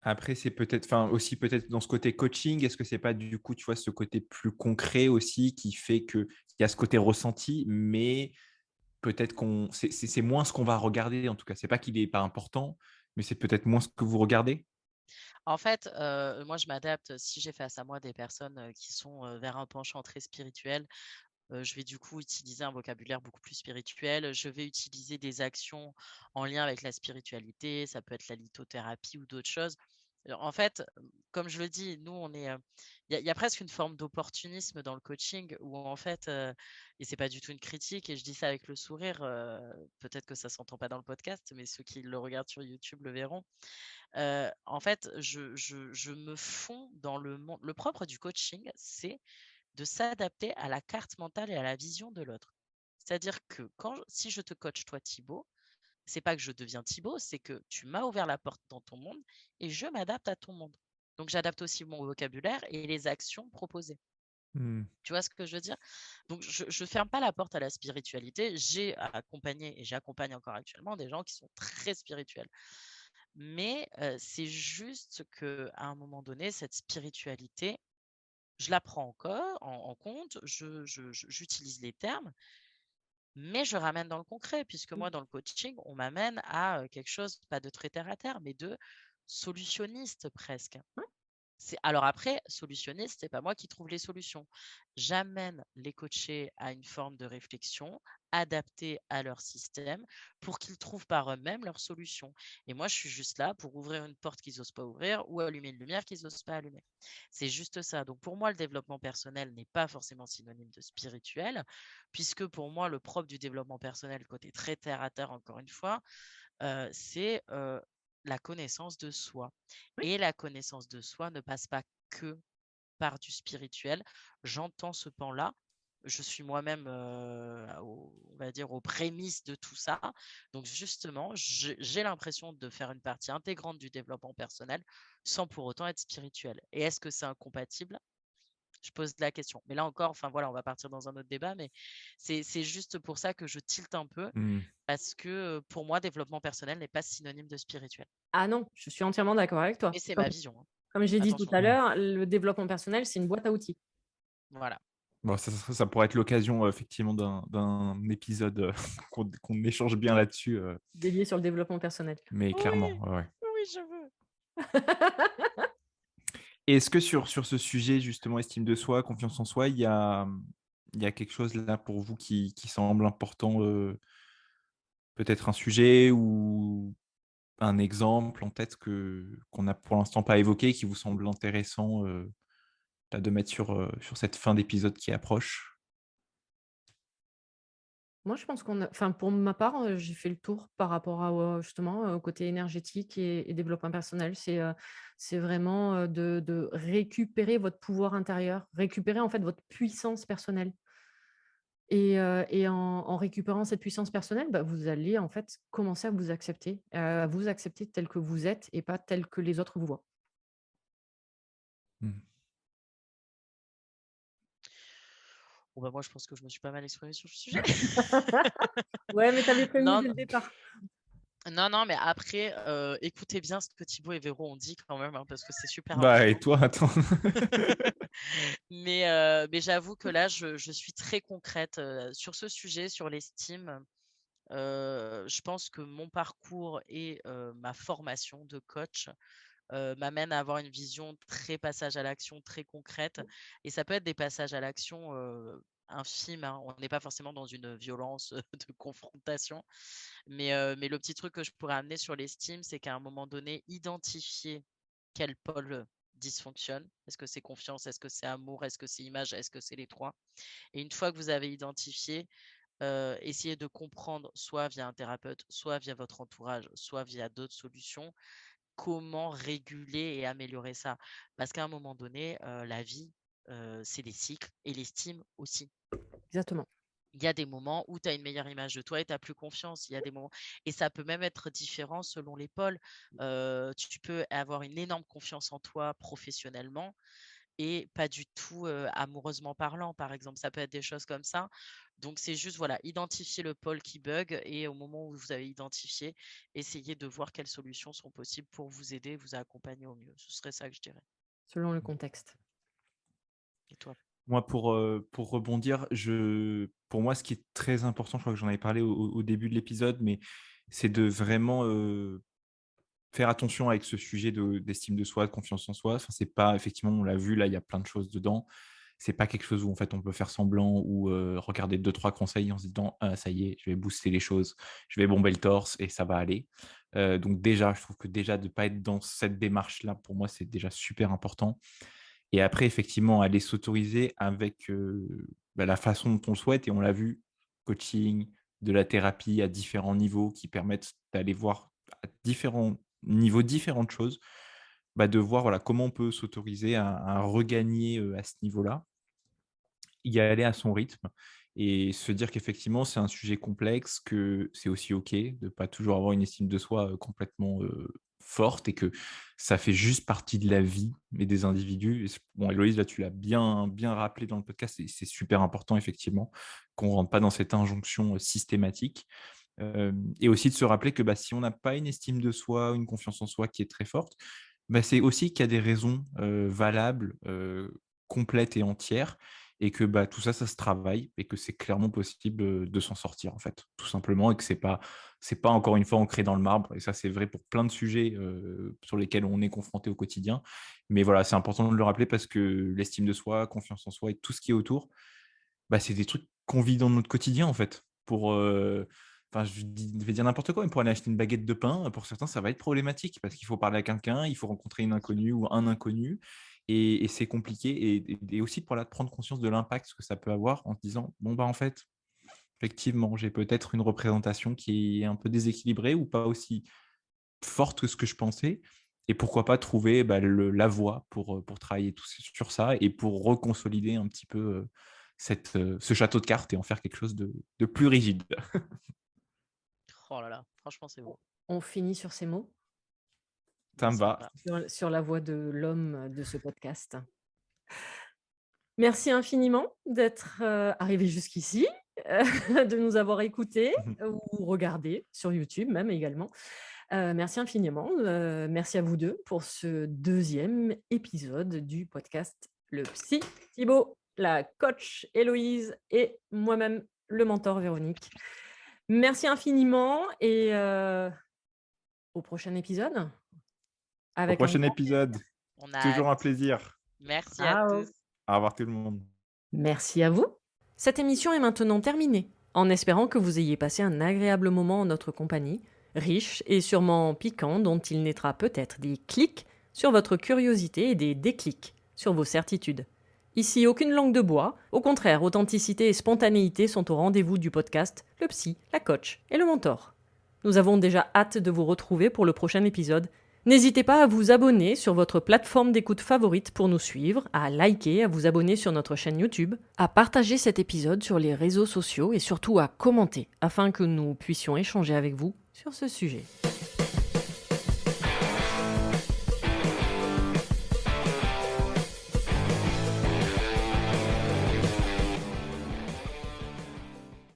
Speaker 4: Après, c'est peut-être, aussi peut-être dans ce côté coaching, est-ce que c'est pas du coup, tu vois, ce côté plus concret aussi qui fait qu'il y a ce côté ressenti, mais peut-être c'est moins ce qu'on va regarder en tout cas. C'est pas qu'il est pas important, mais c'est peut-être moins ce que vous regardez?
Speaker 2: En fait, moi, je m'adapte. Si j'ai face à moi des personnes qui sont vers un penchant très spirituel, je vais du coup utiliser un vocabulaire beaucoup plus spirituel. Je vais utiliser des actions en lien avec la spiritualité. Ça peut être la lithothérapie ou d'autres choses. En fait, comme je le dis, nous, il y a presque une forme d'opportunisme dans le coaching où en fait, et c'est pas du tout une critique, et je dis ça avec le sourire. Peut-être que ça s'entend pas dans le podcast, mais ceux qui le regardent sur YouTube le verront. En fait, je me fonds dans le monde. Le propre du coaching, c'est de s'adapter à la carte mentale et à la vision de l'autre. C'est-à-dire que si je te coach toi Thibaut, c'est pas que je deviens Thibaut, c'est que tu m'as ouvert la porte dans ton monde et je m'adapte à ton monde. Donc j'adapte aussi mon vocabulaire et les actions proposées.
Speaker 4: Mmh.
Speaker 2: Tu vois ce que je veux dire? Donc je ne ferme pas la porte à la spiritualité. J'ai accompagné et j'accompagne encore actuellement des gens qui sont très spirituels. Mais c'est juste qu'à un moment donné, cette spiritualité, je la prends encore en compte, j'utilise les termes, mais je ramène dans le concret, puisque moi, dans le coaching, on m'amène à quelque chose, pas de très terre à terre, mais de solutionniste presque. Alors après, solutionniste, c'est pas moi qui trouve les solutions. J'amène les coachés à une forme de réflexion adaptée à leur système pour qu'ils trouvent par eux-mêmes leurs solutions. Et moi, je suis juste là pour ouvrir une porte qu'ils n'osent pas ouvrir ou allumer une lumière qu'ils n'osent pas allumer. C'est juste ça. Donc pour moi, le développement personnel n'est pas forcément synonyme de spirituel, puisque pour moi, le propre du développement personnel, le côté très terre à terre, encore une fois, c'est la connaissance de soi.
Speaker 3: Oui.
Speaker 2: Et la connaissance de soi ne passe pas que par du spirituel. J'entends ce pan-là. Je suis moi-même, on va dire, aux prémices de tout ça. Donc justement, j'ai l'impression de faire une partie intégrante du développement personnel sans pour autant être spirituel. Et est-ce que c'est incompatible? Je pose la question. Mais là encore, enfin voilà, on va partir dans un autre débat, mais c'est juste pour ça que je tilte un peu,
Speaker 4: Mmh.
Speaker 2: parce que pour moi, développement personnel n'est pas synonyme de spirituel.
Speaker 3: Ah non, je suis entièrement d'accord avec toi.
Speaker 2: Mais c'est
Speaker 3: Comme
Speaker 2: ma vision, hein.
Speaker 3: comme j'ai dit tout
Speaker 2: Attention.
Speaker 3: à l'heure, le développement personnel, c'est une boîte à outils.
Speaker 2: Voilà.
Speaker 4: Bon, ça pourrait être l'occasion, effectivement, d'un épisode, qu'on échange bien là-dessus,
Speaker 3: Dédié sur le développement personnel.
Speaker 4: mais clairement,
Speaker 2: Oui,
Speaker 4: ouais, ouais.
Speaker 2: oui, je veux.
Speaker 4: Et est-ce que sur ce sujet, justement, estime de soi, confiance en soi, il y a quelque chose là pour vous qui semble important, peut-être un sujet ou un exemple en tête qu'on n'a pour l'instant pas évoqué, qui vous semble intéressant, là, de mettre sur cette fin d'épisode qui approche?
Speaker 3: Moi, je pense enfin, pour ma part, j'ai fait le tour par rapport justement, au côté énergétique et développement personnel. C'est vraiment, de récupérer votre pouvoir intérieur, récupérer, en fait, votre puissance personnelle et en récupérant cette puissance personnelle, bah, vous allez, en fait, commencer à vous accepter tel que vous êtes et pas tel que les autres vous voient.
Speaker 4: Mmh.
Speaker 2: Bon, bah, moi, je pense que je me suis pas mal exprimée sur le sujet.
Speaker 3: Ouais, mais tu avais prévenu
Speaker 2: Non,
Speaker 3: dès le départ.
Speaker 2: non, non, mais après, écoutez bien ce que Thibaut et Véro ont dit quand même, hein, parce que c'est super
Speaker 4: Bah, et
Speaker 2: important.
Speaker 4: toi, attends?
Speaker 2: Mais j'avoue que là, je suis très concrète sur ce sujet, sur l'estime. Je pense que mon parcours et ma formation de coach m'amène à avoir une vision très passage à l'action, très concrète. Et ça peut être des passages à l'action infimes, hein. On n'est pas forcément dans une violence de confrontation. Mais le petit truc que je pourrais amener sur l'estime, c'est qu'à un moment donné, identifier quel pôle dysfonctionne. Est-ce que c'est confiance? Est-ce que c'est amour? Est-ce que c'est image? Est-ce que c'est les trois? Et une fois que vous avez identifié, essayez de comprendre, soit via un thérapeute, soit via votre entourage, soit via d'autres solutions, comment réguler et améliorer ça. Parce qu'à un moment donné, la vie, c'est des cycles et l'estime aussi.
Speaker 3: Exactement.
Speaker 2: Il y a des moments où tu as une meilleure image de toi et tu as plus confiance. Il y a des moments et ça peut même être différent selon les pôles. Tu peux avoir une énorme confiance en toi professionnellement et pas du tout, amoureusement parlant, par exemple. Ça peut être des choses comme ça. Donc c'est juste, voilà, identifier le pôle qui bug et au moment où vous avez identifié, essayez de voir quelles solutions sont possibles pour vous aider, vous accompagner au mieux. Ce serait ça que je dirais.
Speaker 3: Selon le contexte.
Speaker 2: Et toi?
Speaker 4: Moi, pour rebondir, pour moi, ce qui est très important, je crois que j'en avais parlé au début de l'épisode, mais c'est de vraiment faire attention avec ce sujet d'estime de soi, de confiance en soi. Enfin, c'est pas, effectivement, on l'a vu, là, il y a plein de choses dedans. C'est pas quelque chose où en fait on peut faire semblant ou regarder 2-3 conseils en se disant ah, ça y est, je vais booster les choses, je vais bomber le torse et ça va aller. Donc déjà, je trouve que déjà de ne pas être dans cette démarche-là, pour moi, c'est déjà super important. Et après, effectivement, aller s'autoriser avec la façon dont on le souhaite. Et on l'a vu, coaching, de la thérapie à différents niveaux qui permettent d'aller voir à différents niveaux différentes choses, de voir voilà, comment on peut s'autoriser à regagner à ce niveau-là, y aller à son rythme et se dire qu'effectivement, c'est un sujet complexe, que c'est aussi OK de ne pas toujours avoir une estime de soi complètement forte et que ça fait juste partie de la vie et des individus. Bon, Héloïse, là, tu l'as bien rappelé dans le podcast, et c'est super important, effectivement, qu'on ne rentre pas dans cette injonction systématique. Et aussi de se rappeler que si on n'a pas une estime de soi, une confiance en soi qui est très forte, c'est aussi qu'il y a des raisons valables, complètes et entières, et que tout ça, ça se travaille et que c'est clairement possible de s'en sortir, en fait, tout simplement, et que c'est pas encore une fois ancré dans le marbre. Et ça, c'est vrai pour plein de sujets sur lesquels on est confronté au quotidien. Mais voilà, c'est important de le rappeler parce que l'estime de soi, confiance en soi et tout ce qui est autour, c'est des trucs qu'on vit dans notre quotidien, en fait. Enfin, je vais dire n'importe quoi, mais pour aller acheter une baguette de pain, pour certains, ça va être problématique parce qu'il faut parler à quelqu'un, il faut rencontrer une inconnue ou un inconnu, et c'est compliqué. Et aussi pour prendre conscience de l'impact que ça peut avoir en te disant, bon, en fait, effectivement, j'ai peut-être une représentation qui est un peu déséquilibrée ou pas aussi forte que ce que je pensais. Et pourquoi pas trouver la voie pour travailler sur ça et pour reconsolider un petit peu ce château de cartes et en faire quelque chose de plus rigide.
Speaker 2: Oh là là, franchement, c'est beau.
Speaker 3: On finit sur ces mots,
Speaker 4: Ça me va.
Speaker 2: Sympa.
Speaker 3: sur la voix de l'homme de ce podcast. Merci infiniment d'être arrivé jusqu'ici, de nous avoir écoutés ou regardés sur YouTube même également. Merci infiniment. Merci à vous deux pour ce deuxième épisode du podcast Le Psy. Thibaut, la coach Héloïse et moi-même, le mentor Véronique. Merci infiniment et au prochain épisode.
Speaker 4: Au
Speaker 3: Avec
Speaker 4: prochain
Speaker 3: un...
Speaker 4: épisode.
Speaker 2: On a
Speaker 4: Toujours un
Speaker 2: hâte.
Speaker 4: plaisir.
Speaker 2: Merci
Speaker 3: Ciao.
Speaker 2: à tous.
Speaker 4: Au revoir tout le monde.
Speaker 3: Merci à vous. Cette émission est maintenant terminée, en espérant que vous ayez passé un agréable moment en notre compagnie, riche et sûrement piquant, dont il naîtra peut-être des clics sur votre curiosité et des déclics sur vos certitudes. Ici, aucune langue de bois, au contraire, authenticité et spontanéité sont au rendez-vous du podcast Le Psy, la coach et le mentor. Nous avons déjà hâte de vous retrouver pour le prochain épisode. N'hésitez pas à vous abonner sur votre plateforme d'écoute favorite pour nous suivre, à liker, à vous abonner sur notre chaîne YouTube, à partager cet épisode sur les réseaux sociaux et surtout à commenter afin que nous puissions échanger avec vous sur ce sujet.